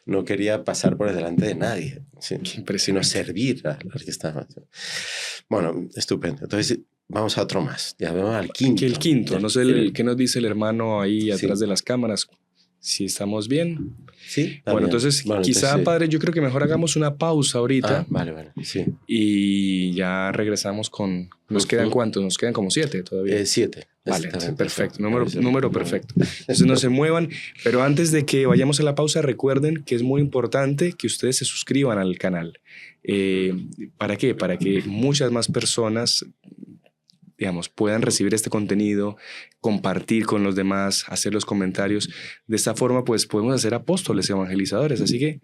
B: no quería pasar por delante de nadie, sino servir a los que estaban. Bueno, estupendo. Entonces, vamos a otro más. Ya vemos al quinto.
A: Que el quinto, no sé qué nos dice el hermano ahí atrás de las cámaras. Si estamos bien.
B: Sí.
A: Bueno, entonces, quizá, padre, yo creo que mejor hagamos una pausa ahorita.
B: Vale. Sí.
A: Y ya regresamos con... ¿Nos quedan cuántos? Nos quedan como 7 todavía.
B: 7.
A: Vale, perfecto. Número perfecto. Entonces no se muevan. Pero antes de que vayamos a la pausa, recuerden que es muy importante que ustedes se suscriban al canal. ¿Para qué? Para que muchas más personas, digamos, puedan recibir este contenido, compartir con los demás, hacer los comentarios. De esta forma, pues, podemos hacer apóstoles evangelizadores. Así que...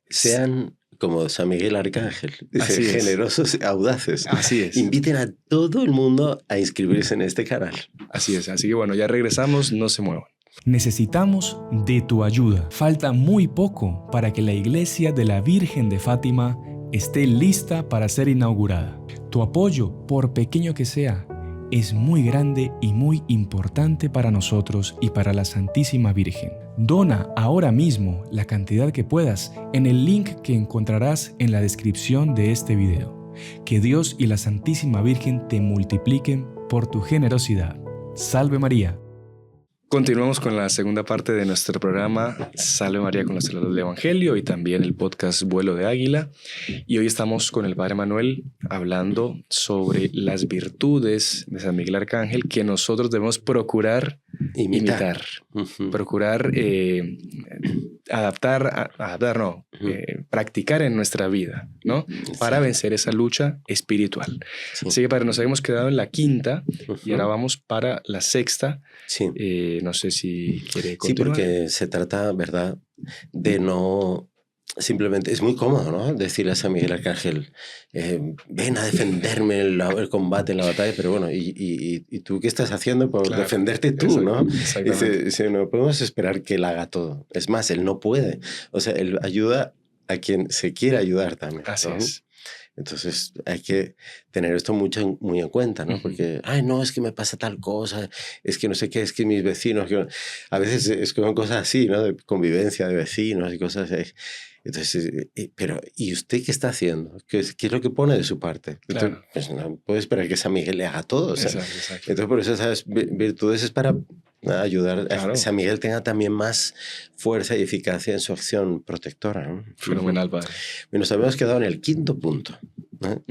B: sean como San Miguel Arcángel, generosos, audaces.
A: Así es.
B: Inviten a todo el mundo a inscribirse en este canal.
A: Así es. Así que bueno, ya regresamos, no se muevan.
C: Necesitamos de tu ayuda. Falta muy poco para que la iglesia de la Virgen de Fátima esté lista para ser inaugurada. Tu apoyo, por pequeño que sea, es muy grande y muy importante para nosotros y para la Santísima Virgen. Dona ahora mismo la cantidad que puedas en el link que encontrarás en la descripción de este video. Que Dios y la Santísima Virgen te multipliquen por tu generosidad. Salve María.
A: Continuamos con la segunda parte de nuestro programa Salve María con los heraldos del Evangelio y también el podcast Vuelo de Águila. Y hoy estamos con el Padre Manuel hablando sobre las virtudes de San Miguel Arcángel que nosotros debemos procurar imitar. Procurar practicar en nuestra vida, ¿no? Para vencer esa lucha espiritual.
B: Sí.
A: Así que, padre, nos habíamos quedado en la quinta y ahora vamos para la sexta.
B: Sí.
A: No sé si quiere continuar.
B: Sí, porque se trata, ¿verdad?, de no... Simplemente es muy cómodo, ¿no?, decirle a San Miguel Arcángel, ven a defenderme el combate, en la batalla, pero bueno, ¿y tú qué estás haciendo por defenderte tú, no? Dice, no podemos esperar que él haga todo. Es más, él no puede. O sea, él ayuda a quien se quiere ayudar también, ¿no?
A: Así es.
B: Entonces hay que tener esto muy en cuenta, ¿no? Porque, ay, no, es que me pasa tal cosa, es que no sé qué, es que mis vecinos... A veces es como cosas así, ¿no? De convivencia de vecinos y cosas así. Entonces, pero ¿y usted qué está haciendo? ¿Qué es lo que pone de su parte?
A: Claro.
B: Entonces, pues no puede esperar que San Miguel le haga todo. O sea,
A: Exacto.
B: Entonces, por eso esas virtudes es para ayudar a que San Miguel tenga también más fuerza y eficacia en su acción protectora, ¿no?
A: Fenomenal, padre.
B: Y nos habíamos quedado en el quinto punto, ¿no?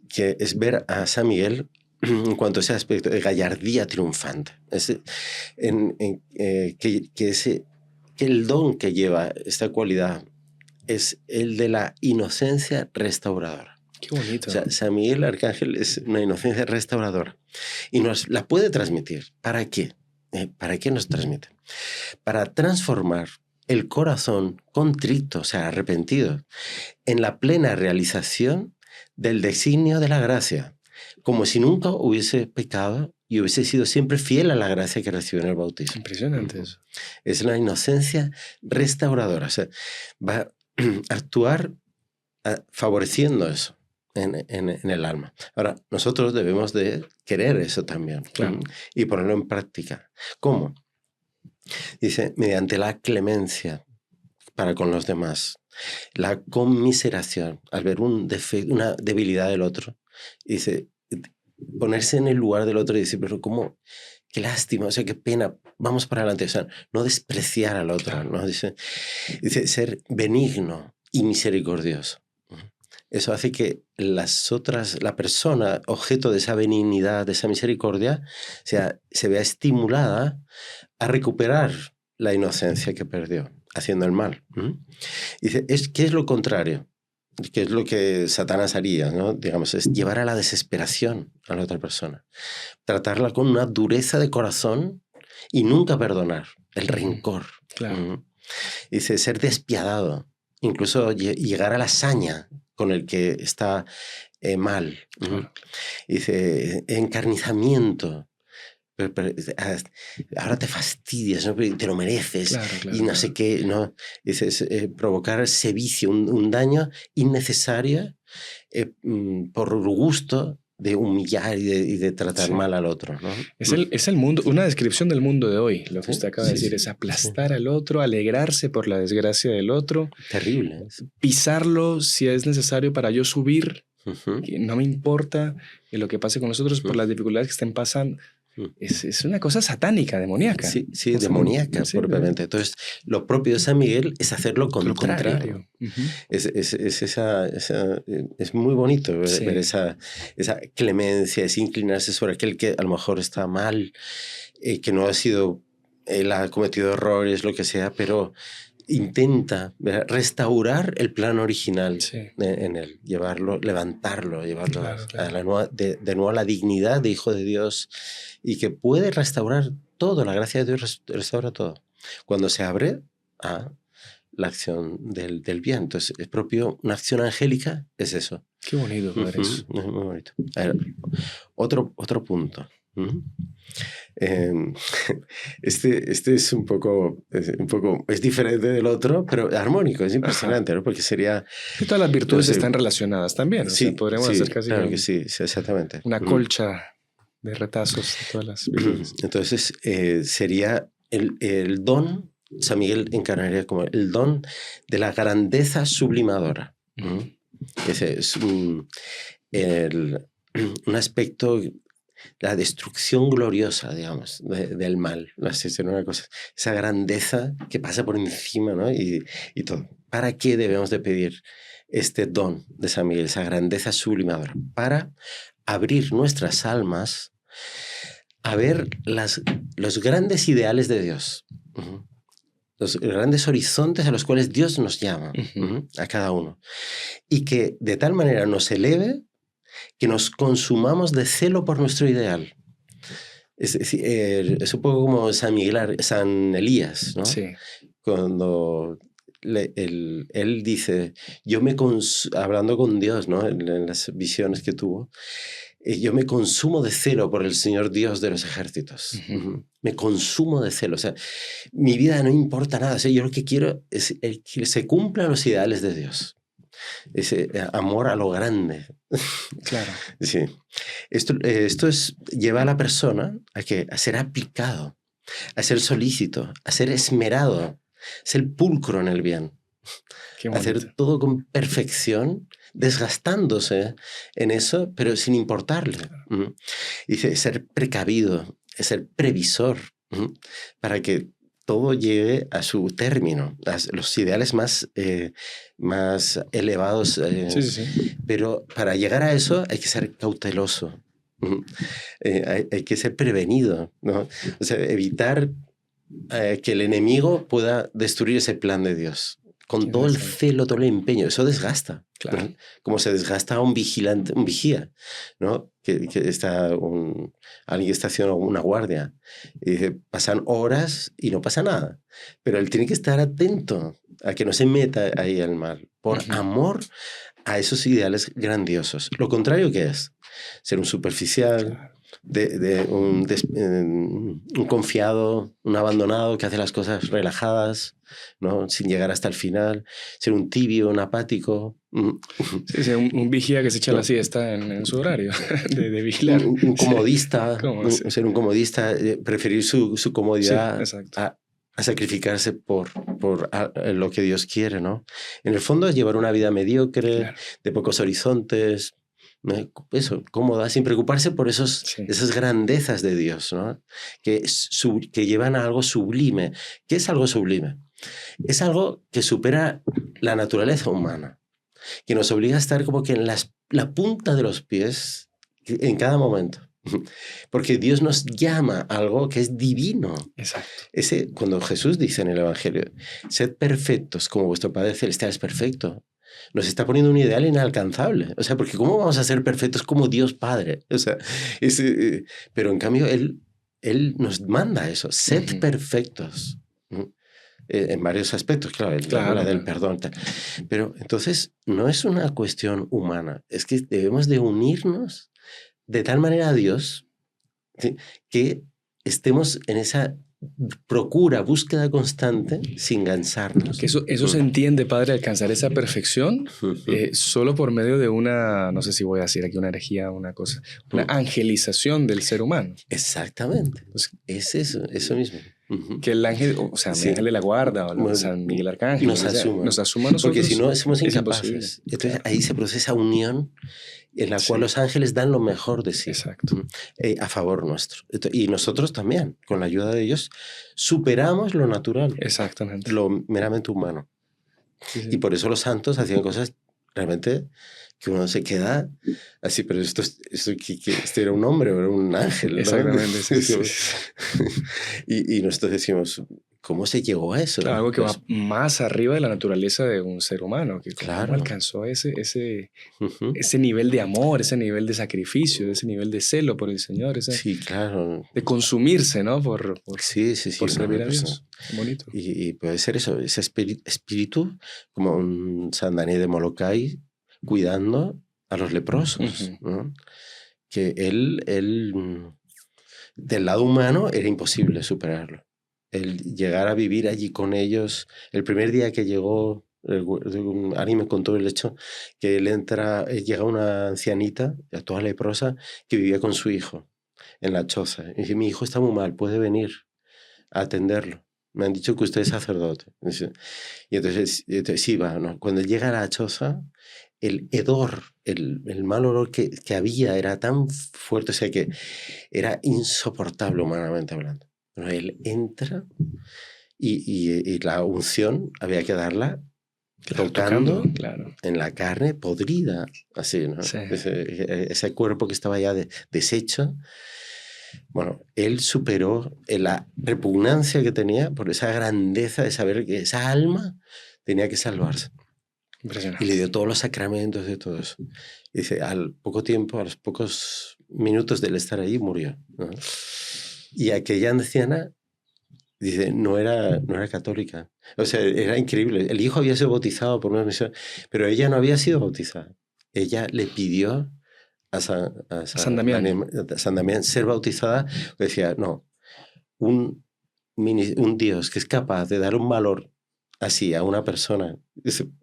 B: Que es ver a San Miguel en cuanto a ese aspecto de gallardía triunfante. Que el don que lleva esta cualidad es el de la inocencia restauradora.
A: Qué bonito.
B: O sea, San Miguel Arcángel es una inocencia restauradora y nos la puede transmitir. ¿Para qué? ¿Para qué nos transmite? Para transformar el corazón contrito, o sea, arrepentido, en la plena realización del designio de la gracia, como si nunca hubiese pecado y hubiese sido siempre fiel a la gracia que recibió en el bautismo.
A: Impresionante eso.
B: Es una inocencia restauradora. O sea, va a actuar favoreciendo eso en el alma. Ahora, nosotros debemos de querer eso también,
A: claro,
B: y ponerlo en práctica. ¿Cómo? Dice, mediante la clemencia para con los demás, la conmiseración, al ver una debilidad del otro, dice, ponerse en el lugar del otro y decir, pero cómo, qué lástima, o sea, qué pena, vamos para adelante, o sea, no despreciar al otro, claro, ¿no? Dice, ser benigno y misericordioso. Eso hace que la persona, objeto de esa benignidad, de esa misericordia, se vea estimulada a recuperar la inocencia que perdió, haciendo el mal. Dice, ¿qué es lo contrario? Que es lo que Satanás haría, ¿no? Digamos, es llevar a la desesperación a la otra persona. Tratarla con una dureza de corazón y nunca perdonar. El rencor.
A: Claro.
B: Dice, ser despiadado. Incluso llegar a la saña con el que está mal.
A: Claro.
B: Dice, encarnizamiento. Ahora te fastidias, ¿no? Te lo mereces, claro, y no sé qué, ¿no? Dices, provocar ese vicio, un daño innecesario por gusto de humillar y de tratar mal al otro, ¿no?
A: Es el mundo, una descripción del mundo de hoy. Lo que usted acaba de decir es aplastar al otro, alegrarse por la desgracia del otro.
B: Terrible.
A: Pisarlo si es necesario para yo subir. No me importa lo que pase con nosotros por las dificultades que estén pasando. Es una cosa satánica, demoníaca.
B: Sí, demoníaca, propiamente. Entonces, lo propio de San Miguel es hacer lo contrario. Es muy bonito ver esa clemencia, ese inclinarse sobre aquel que a lo mejor está mal, que no ha sido, él ha cometido errores, lo que sea, pero intenta restaurar el plan original en él, levantarlo, llevarlo de nuevo a la dignidad de hijo de Dios, y que puede restaurar todo. La gracia de Dios restaura todo cuando se abre a la acción del bien. Entonces, es propio, una acción angélica es eso.
A: Qué bonito, padre.
B: Es muy bonito. A ver, otro punto. Este es un poco es diferente del otro, pero armónico, es impresionante, ¿no? Porque sería...
A: Y todas las virtudes están relacionadas también, sí, o sea, podríamos hacer casi
B: claro que sí, exactamente.
A: Una colcha de retazos de todas las virtudes.
B: Entonces sería el don, San Miguel encarnaría como el don de la grandeza sublimadora. Ese es un aspecto, la destrucción gloriosa, digamos, del mal. No sé, es una cosa, esa grandeza que pasa por encima, ¿no? Y todo. ¿Para qué debemos de pedir este don de San Miguel, esa grandeza sublimadora? Para abrir nuestras almas a ver los grandes ideales de Dios. Los grandes horizontes a los cuales Dios nos llama, a cada uno. Y que de tal manera nos eleve que nos consumamos de celo por nuestro ideal. Es decir, es un poco como San Elías, ¿no?
A: Sí.
B: Cuando él dice, hablando con Dios, ¿no? En las visiones que tuvo, yo me consumo de celo por el Señor Dios de los ejércitos. Me consumo de celo. O sea, mi vida no importa nada. O sea, yo lo que quiero es que se cumplan los ideales de Dios. Ese amor a lo grande.
A: Claro.
B: Sí. Esto lleva a la persona a ser aplicado, a ser solícito, a ser esmerado, ser pulcro en el bien.
A: Qué bonito.
B: Hacer todo con perfección, desgastándose en eso, pero sin importarle. Dice, ser precavido, ser previsor, para que todo llegue a su término, los ideales más elevados.
A: Sí.
B: Pero para llegar a eso hay que ser cauteloso, hay que ser prevenido, ¿no? O sea, evitar que el enemigo pueda destruir ese plan de Dios. Con todo el celo, todo el empeño, eso desgasta.
A: Claro.
B: ¿No? Como se desgasta a un vigía, ¿no? Que está alguien que está haciendo una guardia. Y dice, pasan horas y no pasa nada. Pero él tiene que estar atento a que no se meta ahí al mal, por amor a esos ideales grandiosos. Lo contrario, ¿qué es? Ser un superficial, un confiado, un abandonado que hace las cosas relajadas, ¿no? Sin llegar hasta el final, ser un tibio, un apático.
A: Sí, un vigía que se echa la siesta en su horario de vigilar.
B: Un comodista,
A: Sí.
B: Ser un comodista, preferir su comodidad a sacrificarse por lo que Dios quiere, ¿no? En el fondo es llevar una vida mediocre, claro, de pocos horizontes, ¿no? Eso, cómoda, sin preocuparse por esas grandezas de Dios, ¿no? Que llevan a algo sublime. ¿Qué es algo sublime? Es algo que supera la naturaleza humana, que nos obliga a estar como que en la punta de los pies en cada momento. Porque Dios nos llama a algo que es divino.
A: Exacto.
B: Cuando Jesús dice en el Evangelio, sed perfectos como vuestro Padre Celestial es perfecto, nos está poniendo un ideal inalcanzable. O sea, porque ¿cómo vamos a ser perfectos como Dios Padre? O sea, pero en cambio Él nos manda eso, sed perfectos. En varios aspectos, claro, habla del perdón. Tal. Pero entonces no es una cuestión humana, es que debemos de unirnos de tal manera a Dios, ¿sí?, que estemos en esa búsqueda constante sin cansarnos.
A: Que eso se entiende, Padre, alcanzar esa perfección solo por medio de una, no sé si voy a decir aquí una herejía, una cosa, una angelización del ser humano.
B: Exactamente. Pues, es eso mismo.
A: Que el ángel, o sea, el ángel de la guarda o San Miguel Arcángel nos asuma a nosotros.
B: Porque si no, somos incapaces. Entonces ahí se produce esa unión en la cual los ángeles dan lo mejor de sí.
A: Exacto.
B: A favor nuestro. Y nosotros también, con la ayuda de ellos, superamos lo natural.
A: Exactamente.
B: Lo meramente humano. Sí. Y por eso los santos hacían cosas realmente que uno se queda así, pero esto era un hombre, era un ángel, ¿no?
A: Exactamente. Sí.
B: Y nosotros decimos, ¿cómo se llegó a eso?
A: Claro, algo que va más arriba de la naturaleza de un ser humano, que
B: claro,
A: alcanzó ese nivel de amor, ese nivel de sacrificio, ese nivel de celo por el Señor,
B: sí, claro,
A: de consumirse, ¿no? Por servir a Dios. Bonito.
B: Y puede ser eso, ese espíritu, como un San Daniel de Molokai, cuidando a los leprosos, ¿no? Que él, del lado humano, era imposible superarlo. El llegar a vivir allí con ellos, el primer día que llegó, alguien me contó el hecho, que llega una ancianita, toda leprosa, que vivía con su hijo en la choza. Y dice, mi hijo está muy mal, puede venir a atenderlo. Me han dicho que usted es sacerdote. Y entonces sí va, ¿no? Cuando llega a la choza, el hedor, el mal olor que había era tan fuerte, o sea que era insoportable humanamente hablando. Pero él entra y la unción había que darla tocando
A: claro,
B: en la carne podrida, así, ¿no?
A: Sí.
B: Ese cuerpo que estaba ya deshecho. Bueno, él superó la repugnancia que tenía por esa grandeza de saber que esa alma tenía que salvarse.
A: Impresionante.
B: Y le dio todos los sacramentos de todo eso. Y dice, al poco tiempo, a los pocos minutos de él estar allí, murió, ¿no? Y aquella anciana, dice, no era católica. O sea, era increíble. El hijo había sido bautizado por una misión, pero ella no había sido bautizada. Ella le pidió a
A: San Damián
B: ser bautizada. Decía, no, un Dios que es capaz de dar un valor así a una persona,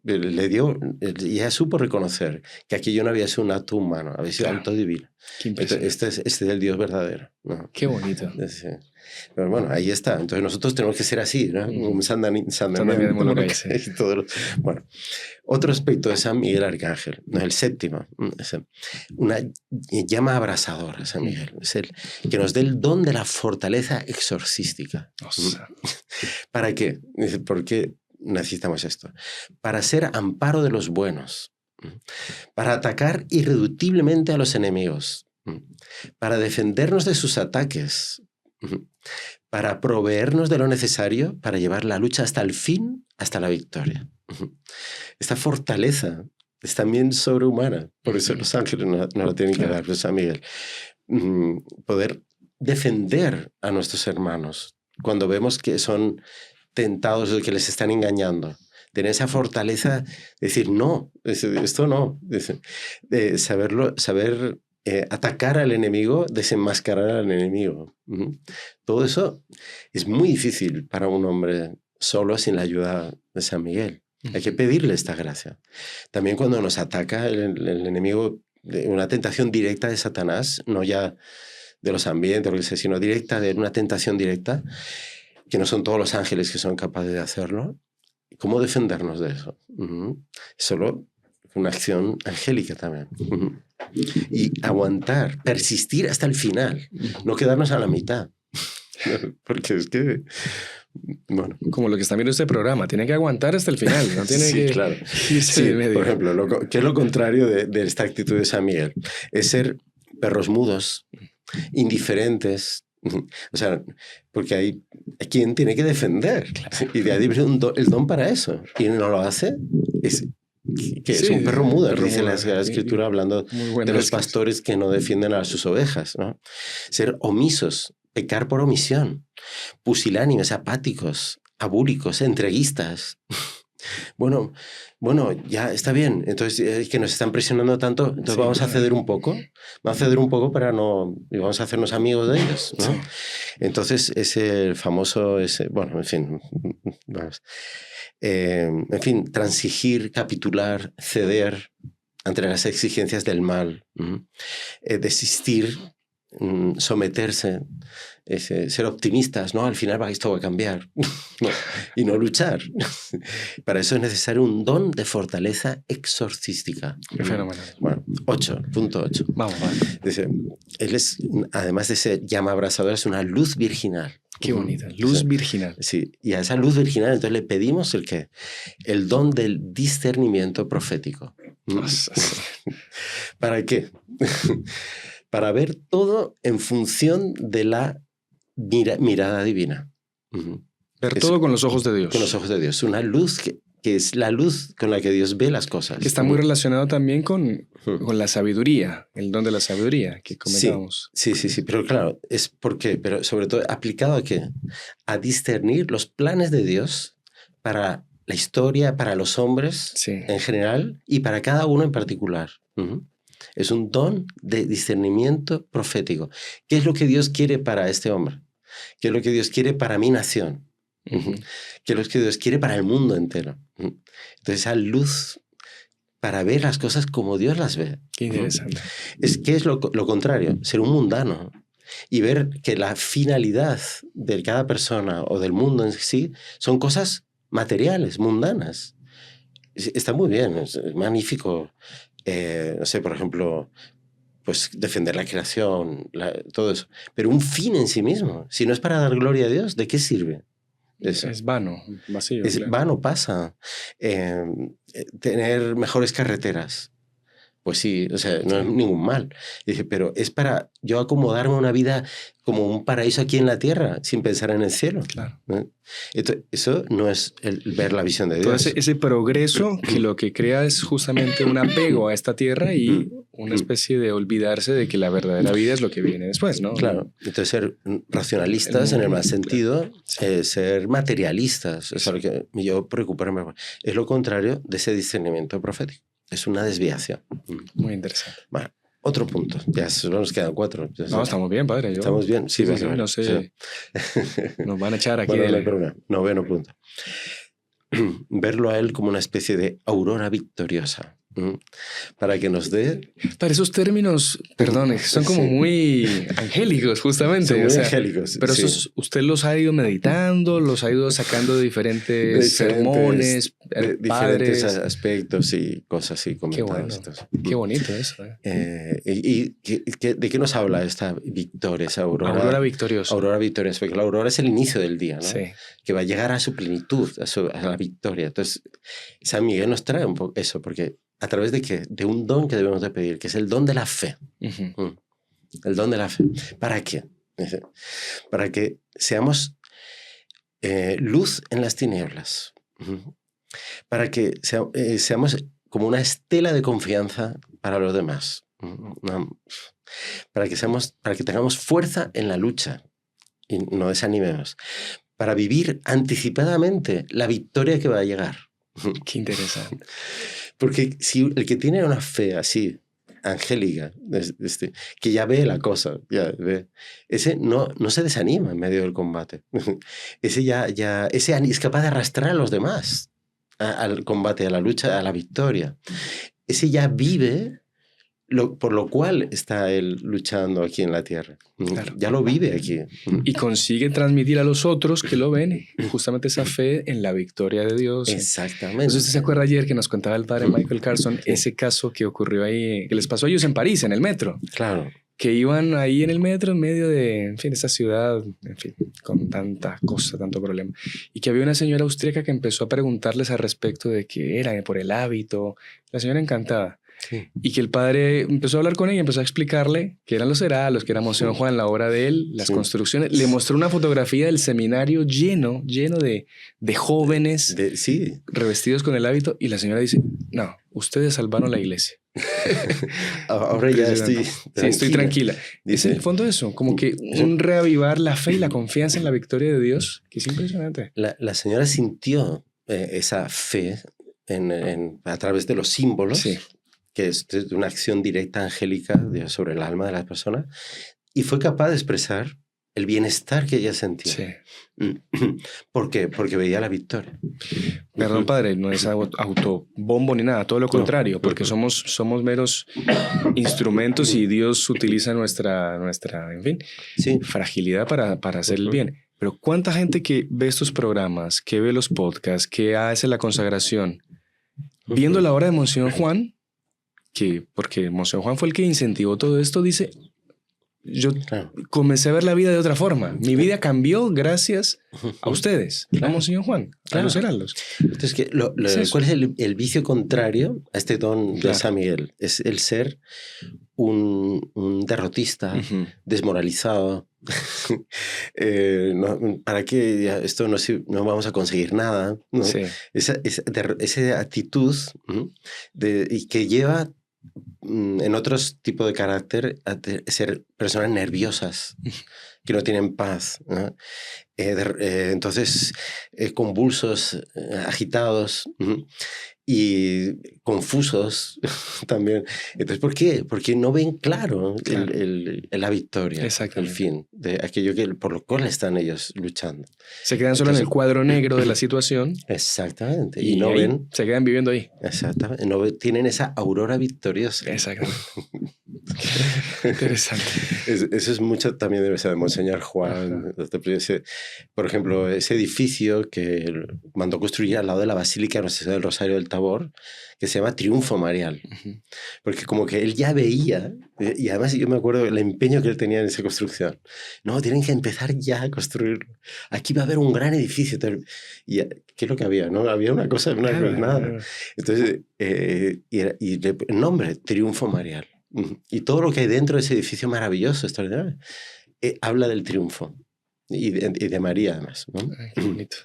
B: le dio, ya supo reconocer que aquello no había sido un acto humano, había sido acto divino.
A: Qué impresionante.
B: Este es el Dios verdadero, ¿no?
A: Qué bonito.
B: Pero bueno, ahí está. Entonces nosotros tenemos que ser así, ¿no? Como San Damián
A: de Molokai, sí.
B: Bueno, otro aspecto de San Miguel Arcángel, no, el séptimo, es una llama abrasadora, San Miguel. Es el que nos dé el don de la fortaleza exorcística. ¿Para qué? ¿Por qué necesitamos esto? Para ser amparo de los buenos, para atacar irreductiblemente a los enemigos, para defendernos de sus ataques, para proveernos de lo necesario para llevar la lucha hasta el fin, hasta la victoria. Esta fortaleza es también sobrehumana, por eso los ángeles no la tienen que dar, San Miguel. Poder defender a nuestros hermanos cuando vemos que son tentados o que les están engañando. Tener esa fortaleza, decir no, esto no, saber atacar al enemigo, desenmascarar al enemigo. Todo eso es muy difícil para un hombre solo sin la ayuda de San Miguel. Hay que pedirle esta gracia. También cuando nos ataca el enemigo, una tentación directa de Satanás, no ya de los ambientes, lo que sea, sino directa, de una tentación directa, que no son todos los ángeles que son capaces de hacerlo. ¿Cómo defendernos de eso? Solo una acción angélica también. Y aguantar, persistir hasta el final, no quedarnos a la mitad. Porque es que, bueno.
A: Como lo que está viendo este programa, tiene que aguantar hasta el final, no tiene que
B: claro.
A: irse de medio.
B: Por ejemplo, ¿qué es lo contrario de esta actitud de San Miguel? Es ser perros mudos, indiferentes. O sea, porque hay quien tiene que defender. Claro. Y de ahí viene el don para eso. Y no lo hace, es un perro mudo, dice la Escritura, hablando de los pastores que no defienden a sus ovejas, ¿no? Ser omisos, pecar por omisión, pusilánimes, apáticos, abúlicos, entreguistas. Bueno, ya está bien. Entonces, es que nos están presionando tanto, entonces vamos a ceder un poco. Vamos a ceder un poco para no... Y vamos a hacernos amigos de ellos, ¿no? Sí. Entonces, ese famoso... bueno, en fin... Vamos. En fin, transigir, capitular, ceder ante las exigencias del mal, desistir, someterse, ser optimistas, ¿no? Al final esto va a cambiar, ¿no? Y no luchar. Para eso es necesario un don de fortaleza exorcística.
A: Qué fenomenal.
B: Bueno, 8.8.
A: Vamos.
B: Dice, él es, además de ser llama abrasadora, es una luz virginal.
A: Qué bonita, luz virginal.
B: Sí, y a esa luz virginal entonces le pedimos ¿el qué? El don del discernimiento profético. ¿Para qué? Para ver todo en función de la mirada divina.
A: Ver todo con los ojos de Dios.
B: Con los ojos de Dios. Una luz que es la luz con la que Dios ve las cosas.
A: Que está muy relacionado también con la sabiduría, el don de la sabiduría que comentábamos.
B: Sí, pero claro, es porque, pero sobre todo aplicado a qué? A discernir los planes de Dios para la historia, para los hombres en general y para cada uno en particular. Es un don de discernimiento profético. ¿Qué es lo que Dios quiere para este hombre? ¿Qué es lo que Dios quiere para mi nación? ¿Qué es lo que Dios quiere para el mundo entero? Entonces, esa luz para ver las cosas como Dios las ve.
A: Qué interesante.
B: ¿Qué es lo contrario? Ser un mundano y ver que la finalidad de cada persona o del mundo en sí son cosas materiales, mundanas. Está muy bien, es magnífico. No sé, por ejemplo, pues defender la creación, todo eso. Pero un fin en sí mismo, si no es para dar gloria a Dios, ¿de qué sirve? Eso.
A: Es vano, vacío.
B: Es vano, pasa. Tener mejores carreteras. Pues sí, o sea, no es ningún mal. Y dice, pero es para yo acomodarme a una vida como un paraíso aquí en la tierra, sin pensar en el cielo.
A: Claro.
B: ¿No? Eso no es ver la visión de Dios.
A: Todo ese progreso que lo que crea es justamente un apego a esta tierra y una especie de olvidarse de que la verdadera vida es lo que viene después, ¿no?
B: Claro, entonces ser racionalistas en el mal sentido, ser materialistas, es lo que yo preocuparme. Es lo contrario de ese discernimiento profético. Es una desviación.
A: Muy interesante.
B: Bueno, otro punto. Ya solo nos quedan 4.
A: No, estamos bien, padre.
B: ¿Estamos bien? Sí,
A: sí, no sé. Sí. Nos van a echar aquí.
B: Bueno, no hay problema. Noveno punto. Verlo a él como una especie de aurora victoriosa. Para que nos dé...
A: Para esos términos, perdón, son como muy angélicos, justamente.
B: Son muy angélicos.
A: Pero esos, usted los ha ido meditando, los ha ido sacando de diferentes sermones,
B: de diferentes aspectos y cosas así comentadas.
A: Qué bonito eso.
B: ¿De qué nos habla esta victoria, esa aurora?
A: Aurora victoriosa.
B: Aurora victoriosa, porque la aurora es el inicio del día, ¿no?
A: Sí.
B: Que va a llegar a su plenitud, a la victoria. Entonces, San Miguel nos trae un poco eso, porque ¿a través de qué? De un don que debemos de pedir, que es el don de la fe. El don de la fe. ¿Para qué? Para que seamos luz en las tinieblas. Para que seamos como una estela de confianza para los demás. Para que tengamos fuerza en la lucha y no desanimemos. Para vivir anticipadamente la victoria que va a llegar.
A: Qué interesante.
B: Porque si el que tiene una fe así, angélica, que ya ve la cosa, ya ve, ese no se desanima en medio del combate. Ese ese es capaz de arrastrar a los demás al combate, a la lucha, a la victoria. Ese ya vive por lo cual está él luchando aquí en la tierra. Claro. Ya lo vive aquí.
A: Y consigue transmitir a los otros que lo ven justamente esa fe en la victoria de Dios.
B: Exactamente.
A: Entonces, ¿usted se acuerda ayer que nos contaba el padre Michael Carson ese caso que ocurrió ahí, que les pasó a ellos en París, en el metro?
B: Claro.
A: Que iban ahí en el metro en medio de, en fin, esta ciudad, en fin, con tanta cosa, tanto problema. Y que había una señora austríaca que empezó a preguntarles al respecto de qué era, por el hábito. La señora encantada. Sí. Y que el padre empezó a hablar con ella, empezó a explicarle qué eran los heralos, qué era Monseñor Juan, la obra de él, las construcciones. Le mostró una fotografía del seminario lleno de jóvenes revestidos con el hábito. Y la señora dice, no, ustedes salvaron la iglesia.
B: Ahora ya estoy tranquila.
A: Sí, estoy tranquila. Dice, en el fondo eso, como que un reavivar la fe y la confianza en la victoria de Dios, que es impresionante.
B: La señora sintió esa fe a través de los símbolos. Sí. Que es una acción directa angélica sobre el alma de la persona, y fue capaz de expresar el bienestar que ella sentía. Sí. ¿Por qué? Porque veía la victoria.
A: Perdón, padre, no es autobombo ni nada, todo lo contrario, porque somos meros instrumentos y Dios utiliza nuestra en fin, fragilidad para hacer el bien. Pero ¿cuánta gente que ve estos programas, que ve los podcasts, que hace la consagración, viendo la obra de Monseñor Juan, porque Monseñor Juan fue el que incentivó todo esto, dice, yo comencé a ver la vida de otra forma. Mi vida cambió gracias a ustedes, a Monseñor Juan, a los heraldos.
B: Entonces, ¿cuál es el vicio contrario a este don de San Miguel? Es el ser un derrotista, desmoralizado. ¿Para qué esto no vamos a conseguir nada? ¿No? Sí. Esa actitud y que lleva en otros tipos de carácter a ser personas nerviosas que no tienen paz, ¿no? Entonces convulsos, agitados y confusos también. Entonces, ¿por qué? Porque no ven claro. La victoria, el fin de aquello por lo cual están ellos luchando.
A: Se quedan solo en el cuadro negro de la situación.
B: Exactamente.
A: Y no ven. Se quedan viviendo ahí.
B: Exactamente. No tienen esa aurora victoriosa.
A: Exactamente. Interesante.
B: Eso es mucho también debe ser de Monseñor Juan. Por ejemplo, ese edificio que mandó construir al lado de la Basílica Nuestra Señora del Rosario del Tabor, que se llama Triunfo Marial. Porque como que él ya veía, y además yo me acuerdo del empeño que él tenía en esa construcción. No, tienen que empezar ya a construirlo. Aquí va a haber un gran edificio. Y ¿qué es lo que había? ¿No? Había una cosa, nada. Entonces, y el nombre, Triunfo Marial. Y todo lo que hay dentro de ese edificio maravilloso, extraordinario, habla del triunfo y de María, además, ¿no?
A: Ay, qué bonito.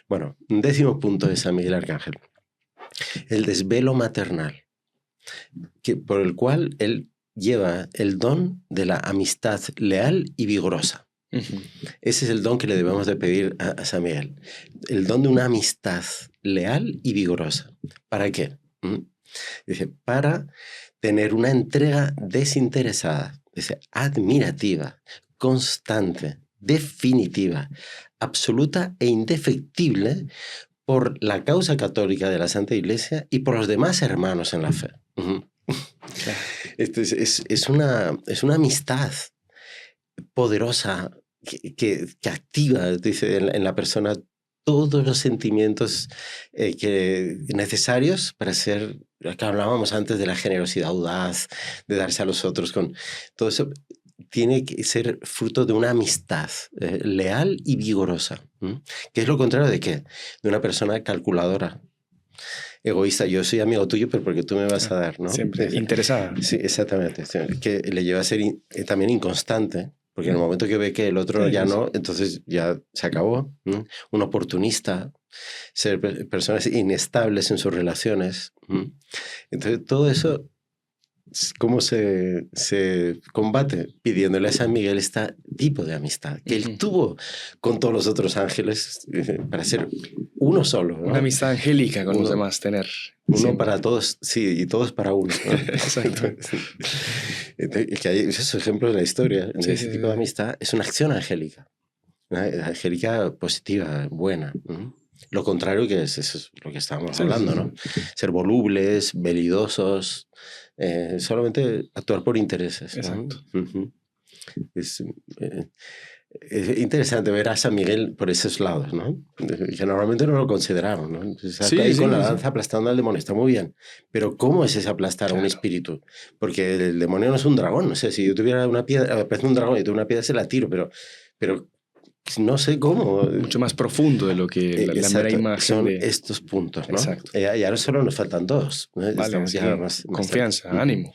B: Bueno, un 10º punto de San Miguel Arcángel. El desvelo maternal, por el cual él lleva el don de la amistad leal y vigorosa. Ese es el don que le debemos de pedir a San Miguel. El don de una amistad leal y vigorosa. ¿Para qué? Dice, para tener una entrega desinteresada, dice, admirativa, constante, definitiva, absoluta e indefectible por la causa católica de la Santa Iglesia y por los demás hermanos en la fe. Es una amistad poderosa que activa, dice, en la persona todos los sentimientos necesarios para ser, que hablábamos antes de la generosidad audaz, de darse a los otros, con todo eso tiene que ser fruto de una amistad leal y vigorosa, que es lo contrario de ¿qué? De una persona calculadora, egoísta. Yo soy amigo tuyo, pero porque tú me vas a dar, ¿no?
A: Siempre interesada.
B: Sí, exactamente. Que le lleva a ser también inconstante. Porque en el momento que ve que el otro ya no, entonces ya se acabó. Un oportunista, ser personas inestables en sus relaciones. Entonces todo eso, ¿cómo se combate? Pidiéndole a San Miguel este tipo de amistad que él tuvo con todos los otros ángeles para ser uno solo, ¿no?
A: Una amistad angélica con los demás, tener.
B: Uno
A: siempre.
B: para todos, sí, y todos para uno, ¿no?
A: Exacto.
B: Que hay esos ejemplos de la historia.
A: Sí,
B: ese tipo de amistad es una acción angélica. Una angélica positiva, buena. Lo contrario que eso es lo que estábamos hablando, ¿no? Ser volubles, velidosos, solamente actuar por intereses.
A: Exacto.
B: Es interesante ver a San Miguel por esos lados, ¿no? Que normalmente no lo consideramos, ¿no? Está ahí con la lanza aplastando al demonio, está muy bien. Pero ¿cómo es ese aplastar a un espíritu? Porque el demonio no es un dragón, no sé, si yo tuviera una piedra, parece un dragón y tuviera una piedra se la tiro, pero no sé cómo.
A: Mucho más profundo de lo que la mera imagen
B: son
A: de...
B: estos puntos, ¿no?
A: Exacto.
B: Y ahora solo nos faltan dos. ¿no?
A: Vale, ya más confianza, ánimo.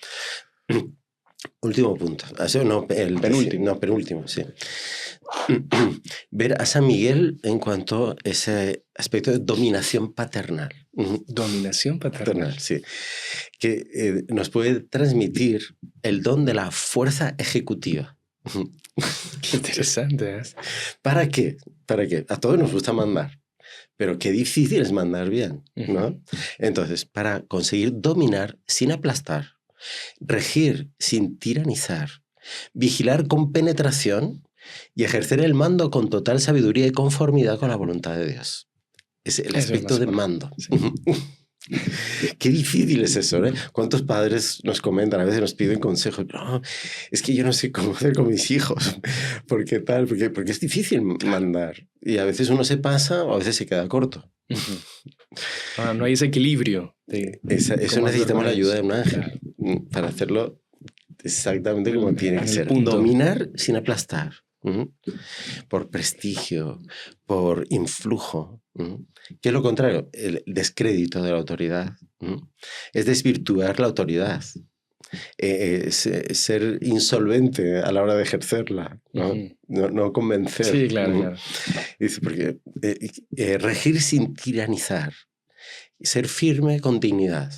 B: Último punto. No, el penúltimo. No, penúltimo, sí. Ver a San Miguel en cuanto a ese aspecto de dominación paternal.
A: Dominación paternal.
B: Sí. Que nos puede transmitir el don de la fuerza ejecutiva.
A: Qué interesante.
B: ¿Para qué? ¿Para qué? A todos nos gusta mandar, pero qué difícil es mandar bien, ¿no? Entonces, para conseguir dominar sin aplastar, regir sin tiranizar, vigilar con penetración y ejercer el mando con total sabiduría y conformidad con la voluntad de Dios. Es el aspecto de mando. Sí. Qué difícil es eso, ¿eh? ¿Cuántos padres nos comentan, a veces nos piden consejos? No, es que yo no sé cómo hacer con mis hijos. ¿Por qué tal? Porque es difícil mandar. Y a veces uno se pasa o a veces se queda corto.
A: No hay ese equilibrio.
B: Eso necesitamos la ayuda de un ángel para hacerlo exactamente como tiene que ser. Dominar sin aplastar. Por prestigio, por influjo, que es lo contrario, el descrédito de la autoridad, es desvirtuar la autoridad, ser insolvente a la hora de ejercerla, no convencer.
A: Sí, claro.
B: Dice, porque regir sin tiranizar, ser firme con dignidad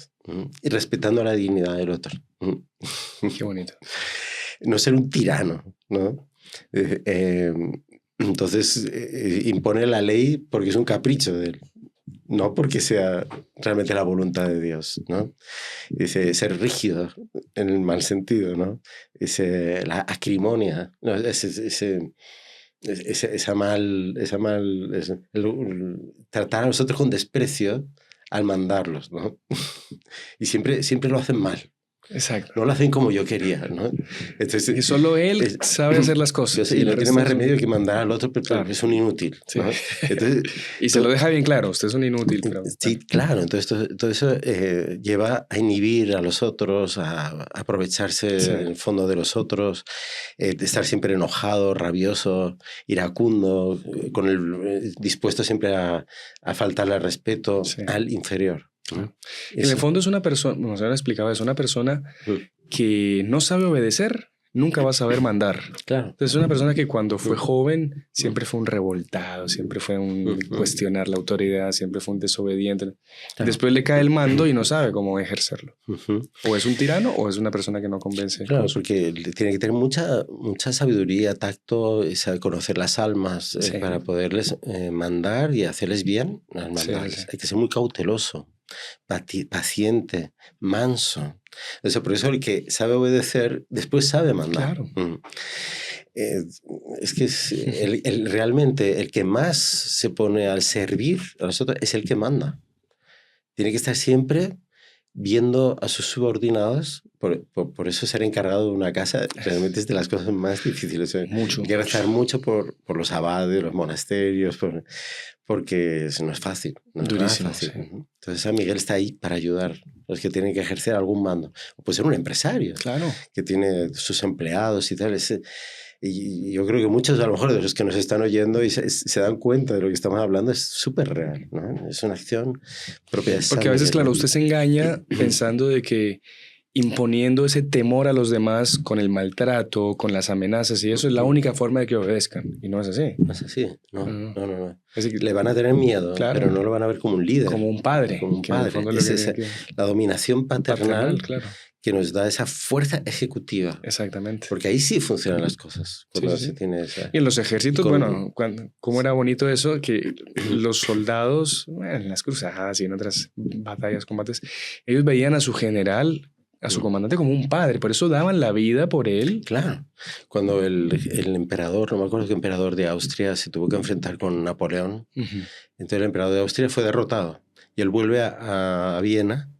B: y respetando la dignidad del otro.
A: Qué bonito.
B: No ser un tirano, ¿no? Entonces impone la ley porque es un capricho de él, no porque sea realmente la voluntad de Dios, ¿no? Dice ser rígido en el mal sentido, ¿no? Dice la acrimonia, ¿no? Tratar a los otros con desprecio al mandarlos, ¿no? Y siempre lo hacen mal.
A: Exacto.
B: No lo hacen como yo quería, ¿no? Entonces,
A: Y solo él sabe hacer las cosas.
B: Y no tiene más remedio
A: que...
B: que mandar al otro, pero
A: Claro.
B: es un inútil, ¿no?
A: Sí.
B: Entonces,
A: y se lo deja bien claro, usted es un inútil. Pero...
B: Sí, claro. Entonces todo eso lleva a inhibir a los otros, a aprovecharse en el fondo de los otros, de estar siempre enojado, rabioso, iracundo, dispuesto siempre a faltarle al respeto al inferior.
A: En el fondo es una persona, como se me explicaba, es una persona que no sabe obedecer, nunca va a saber mandar.
B: Claro.
A: Entonces es una persona que cuando fue joven siempre fue un revoltado, siempre fue un cuestionar la autoridad, siempre fue un desobediente. Claro. Después le cae el mando y no sabe cómo ejercerlo. O es un tirano o es una persona que no convence.
B: Claro, porque tiene que tener mucha sabiduría, tacto, y saber conocer las almas para poderles mandar y hacerles bien las mandarles. Hay que ser muy cauteloso, paciente, manso. Por eso el que sabe obedecer después sabe mandar.
A: Claro.
B: Es que realmente el que más se pone al servir a los otros es el que manda. Tiene que estar siempre viendo a sus subordinados. Por eso ser encargado de una casa realmente es de las cosas más difíciles.
A: Mucho.
B: Hay que rezar mucho por los abades, los monasterios, porque no es fácil. No
A: Durísimo,
B: es fácil.
A: sí.
B: Entonces San Miguel está ahí para ayudar a los que tienen que ejercer algún mando. O puede ser un empresario,
A: claro,
B: que tiene sus empleados y tal. Y yo creo que muchos a lo mejor de los que nos están oyendo y se dan cuenta de lo que estamos hablando es súper real, ¿no? Es una acción propia de San
A: Porque a veces,
B: Miguel.
A: claro, usted se engaña pensando de que imponiendo ese temor a los demás con el maltrato, con las amenazas y eso es la única forma de que obedezcan. Y no es así.
B: No es así. No. Es decir, le van a tener miedo,
A: claro,
B: pero no lo van a ver como un líder.
A: Como un padre.
B: Como un padre. La dominación paternal
A: claro,
B: que nos da esa fuerza ejecutiva.
A: Exactamente.
B: Porque ahí sí funcionan las cosas. Cuando
A: sí.
B: se tiene esa...
A: Y en los ejércitos, bueno, cómo era bonito eso, que los soldados, en las cruzadas y en otras batallas, combates, ellos veían a su general, a su comandante como un padre, por eso daban la vida por él.
B: Claro. Cuando el emperador, no me acuerdo qué emperador de Austria se tuvo que enfrentar con Napoleón, entonces el emperador de Austria fue derrotado y él vuelve a Viena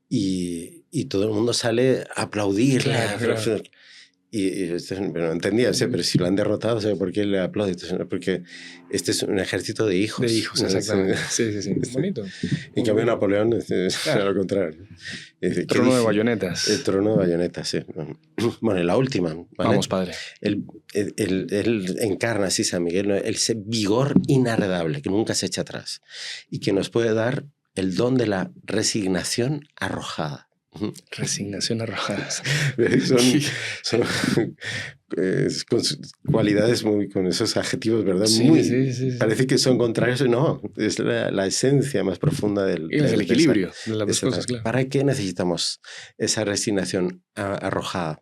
B: y todo el mundo sale a aplaudirle.
A: Claro.
B: Y no entendía, pero si lo han derrotado, ¿sabe por qué le aplaude? Porque este es un ejército de hijos.
A: De hijos, exactamente. Sí. Bonito.
B: En cambio, Napoleón era lo contrario.
A: El trono de bayonetas.
B: El trono de bayonetas, sí. Bueno, la última. ¿vale?
A: Vamos, padre.
B: Él encarna así San Miguel, ese vigor inarredable que nunca se echa atrás y que nos puede dar el don de la resignación arrojada.
A: Resignación arrojada.
B: Son con cualidades con esos adjetivos, ¿verdad?
A: Sí.
B: Parece que son contrarios, no, es la esencia más profunda del
A: equilibrio de las dos cosas, claro.
B: ¿Para qué necesitamos esa resignación arrojada?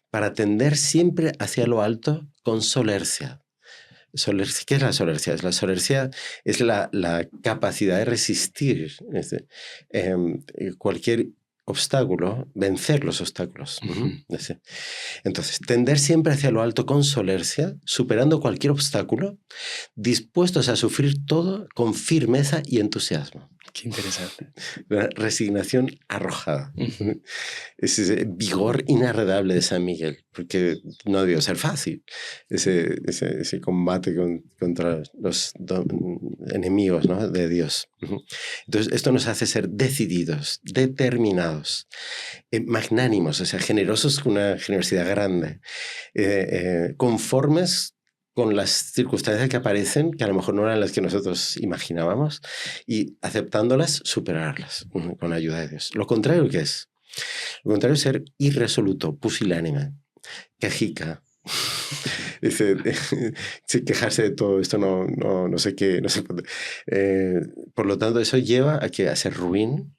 B: Para tender siempre hacia lo alto con solercia. ¿Qué es la solercia? La solercia es la capacidad de resistir cualquier obstáculo, vencer los obstáculos. Entonces, tender siempre hacia lo alto con solercia, superando cualquier obstáculo, dispuestos a sufrir todo con firmeza y entusiasmo.
A: Qué interesante.
B: La resignación arrojada. Es ese vigor inarredable de San Miguel, porque no debió ser fácil ese combate contra los enemigos, ¿no? de Dios. Entonces, esto nos hace ser decididos, determinados, magnánimos, o sea, generosos con una generosidad grande, conformes con las circunstancias que aparecen, que a lo mejor no eran las que nosotros imaginábamos, y aceptándolas, superarlas con la ayuda de Dios. Lo contrario, ¿qué es? Lo contrario es ser irresoluto, pusilánime, quejica. Dice, quejarse de todo esto, no sé qué. No sé, por lo tanto, eso lleva a ser ruin,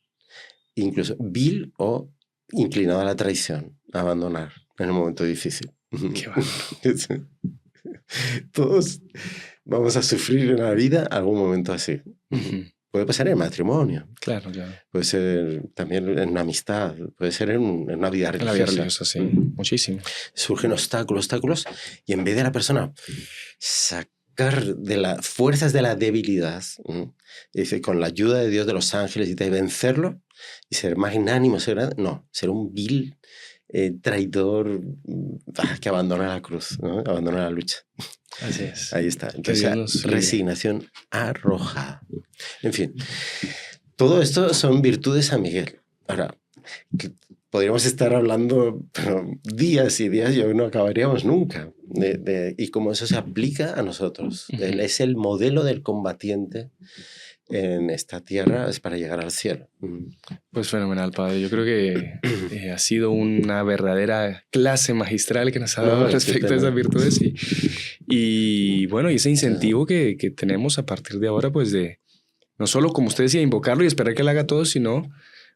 B: incluso vil o inclinado a la traición, a abandonar en un momento difícil.
A: Qué bárbaro.
B: Todos vamos a sufrir en la vida algún momento así. Puede pasar en el matrimonio.
A: Claro.
B: Puede ser también en una amistad. Puede ser en una vida religiosa.
A: En la vida religiosa, sí. Muchísimo.
B: Surgen obstáculos y en vez de la persona sacar de las fuerzas de la debilidad, dice, con la ayuda de Dios, de los ángeles, y de vencerlo, y ser magnánimo, ser un vil traidor que abandona la cruz, ¿no? Abandona la lucha.
A: Así es.
B: Ahí está. Entonces, resignación arrojada. En fin, todo esto son virtudes de San Miguel. Ahora, podríamos estar hablando días y días y hoy no acabaríamos nunca y cómo eso se aplica a nosotros. Él es el modelo del combatiente en esta tierra es para llegar al cielo.
A: Pues fenomenal, padre. Yo creo que ha sido una verdadera clase magistral que nos ha dado respecto a esas virtudes y bueno, y ese incentivo que tenemos a partir de ahora, pues de no solo, como usted decía, invocarlo y esperar que él haga todo, sino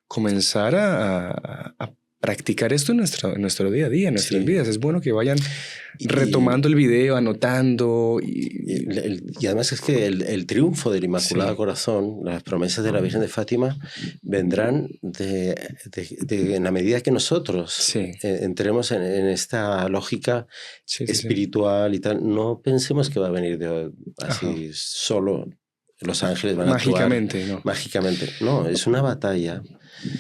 A: comenzar a practicar esto en nuestro día a día, en nuestras vidas. Es bueno que vayan retomando el video, anotando.
B: Y además es que el triunfo del Inmaculado Corazón, las promesas de la Virgen de Fátima, vendrán en la medida que nosotros entremos en esta lógica espiritual y tal. No pensemos que va a venir así solo. Los ángeles van a actuar mágicamente. No, es una batalla.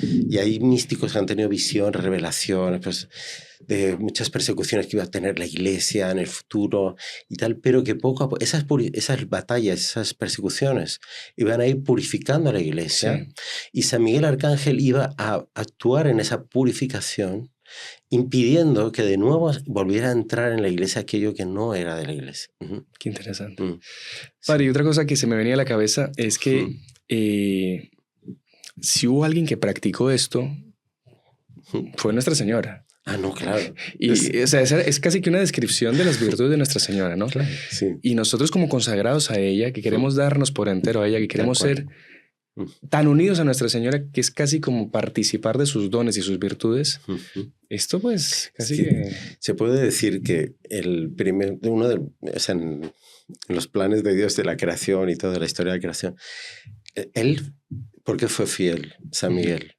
B: Y hay místicos que han tenido visión, revelaciones, pues, de muchas persecuciones que iba a tener la Iglesia en el futuro y tal, pero que poco a poco esas batallas, esas persecuciones iban a ir purificando a la Iglesia y San Miguel Arcángel iba a actuar en esa purificación, impidiendo que de nuevo volviera a entrar en la Iglesia aquello que no era de la Iglesia.
A: Qué interesante. Padre, y otra cosa que se me venía a la cabeza es que si hubo alguien que practicó esto, fue Nuestra Señora.
B: Ah, no, claro.
A: Y o sea, es casi que una descripción de las virtudes de Nuestra Señora, ¿no?
B: Claro, sí.
A: Y nosotros como consagrados a ella, que queremos darnos por entero a ella, que queremos ser tan unidos a Nuestra Señora, que es casi como participar de sus dones y sus virtudes. Esto pues casi que...
B: Se puede decir que en los planes de Dios de la creación y toda la historia de la creación, él, ¿por qué fue fiel, San Miguel?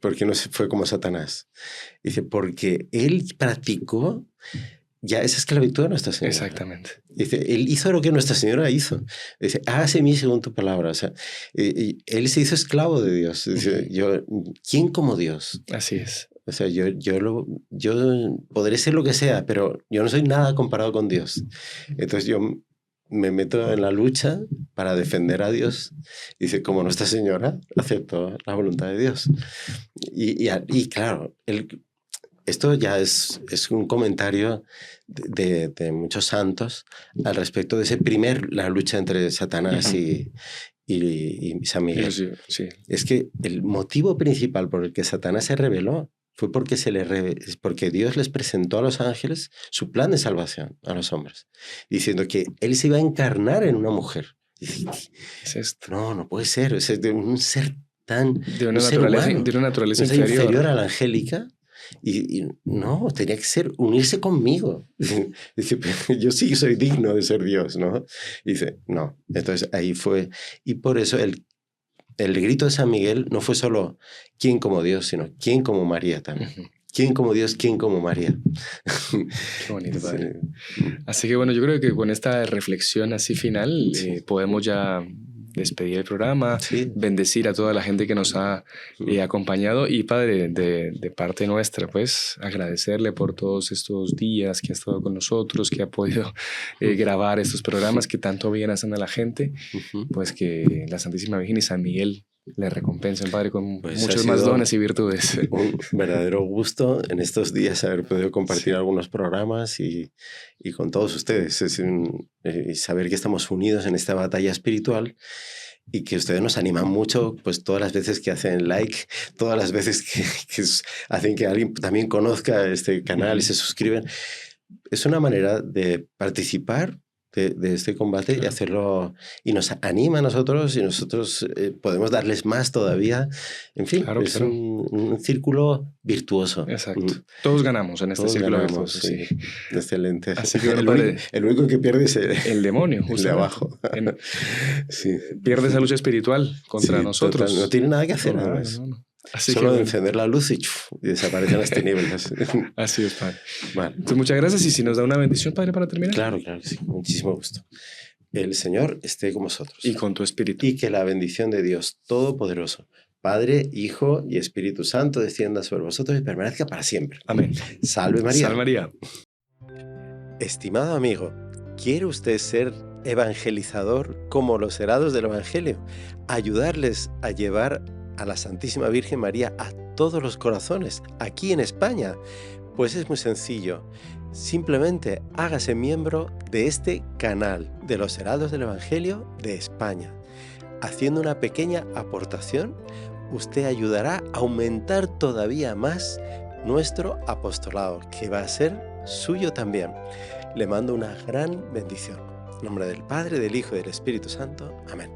B: ¿Por qué no fue como Satanás? Dice, porque él practicó ya esa esclavitud de Nuestra Señora.
A: Exactamente.
B: Dice, él hizo lo que Nuestra Señora hizo. Dice, hágase mí según tu palabra. O sea, él se hizo esclavo de Dios. Dice, ¿quién como Dios?
A: Así es.
B: O sea, yo podré ser lo que sea, pero yo no soy nada comparado con Dios. Entonces yo me meto en la lucha para defender a Dios. Dice, como Nuestra Señora aceptó la voluntad de Dios. Y claro, esto ya es un comentario de muchos santos al respecto de la lucha entre Satanás y San Miguel.
A: Sí.
B: Es que el motivo principal por el que Satanás se rebeló fue porque Dios les presentó a los ángeles su plan de salvación a los hombres, diciendo que él se iba a encarnar en una mujer. Y
A: es esto.
B: No puede ser. Es de un ser tan...
A: De una naturaleza
B: inferior a la angélica. Y no, tenía que unirse conmigo. Dice, yo sí soy digno de ser Dios, ¿no? Dice, no. Entonces ahí fue. Y por eso el grito de San Miguel no fue solo ¿quién como Dios?, sino ¿quién como María también? ¿Quién como Dios? ¿Quién como María?
A: Qué bonito, padre. Así que bueno, yo creo que con esta reflexión así final podemos ya despedir el programa, bendecir a toda la gente que nos ha acompañado y padre, de parte nuestra, pues agradecerle por todos estos días que ha estado con nosotros, que ha podido grabar estos programas que tanto bien hacen a la gente, pues que la Santísima Virgen y San Miguel le recompensen, padre, con muchos más dones y virtudes.
B: Un verdadero gusto en estos días haber podido compartir algunos programas y con todos ustedes. Saber que estamos unidos en esta batalla espiritual y que ustedes nos animan mucho, pues todas las veces que hacen like, todas las veces que hacen que alguien también conozca este canal y se suscriben. Es una manera de participar de este combate y hacerlo, y nos anima a nosotros y nosotros podemos darles más todavía. En fin, es un círculo virtuoso.
A: Exacto. Todos ganamos en este círculo virtuoso.
B: Sí. Excelente.
A: Así que
B: el único que pierde es
A: el demonio,
B: el de abajo.
A: Pierde esa lucha espiritual contra nosotros.
B: Total, no tiene nada que hacer.
A: Así
B: Solo
A: que,
B: de encender la luz y desaparecen las tinieblas.
A: así es, Padre.
B: Vale.
A: Entonces, muchas gracias. Y si nos da una bendición, Padre, para terminar.
B: Claro, claro que sí. Muchísimo gusto. El Señor esté con vosotros.
A: Y con tu espíritu.
B: Y que la bendición de Dios Todopoderoso, Padre, Hijo y Espíritu Santo, descienda sobre vosotros y permanezca para siempre.
A: Amén.
B: Salve María.
A: Salve María.
B: Estimado amigo, ¿quiere usted ser evangelizador como los heraldos del Evangelio? Ayudarles a llevar a la Santísima Virgen María a todos los corazones, aquí en España. Pues es muy sencillo. Simplemente hágase miembro de este canal de los heraldos del Evangelio de España. Haciendo una pequeña aportación, usted ayudará a aumentar todavía más nuestro apostolado, que va a ser suyo también. Le mando una gran bendición. En nombre del Padre, del Hijo y del Espíritu Santo. Amén.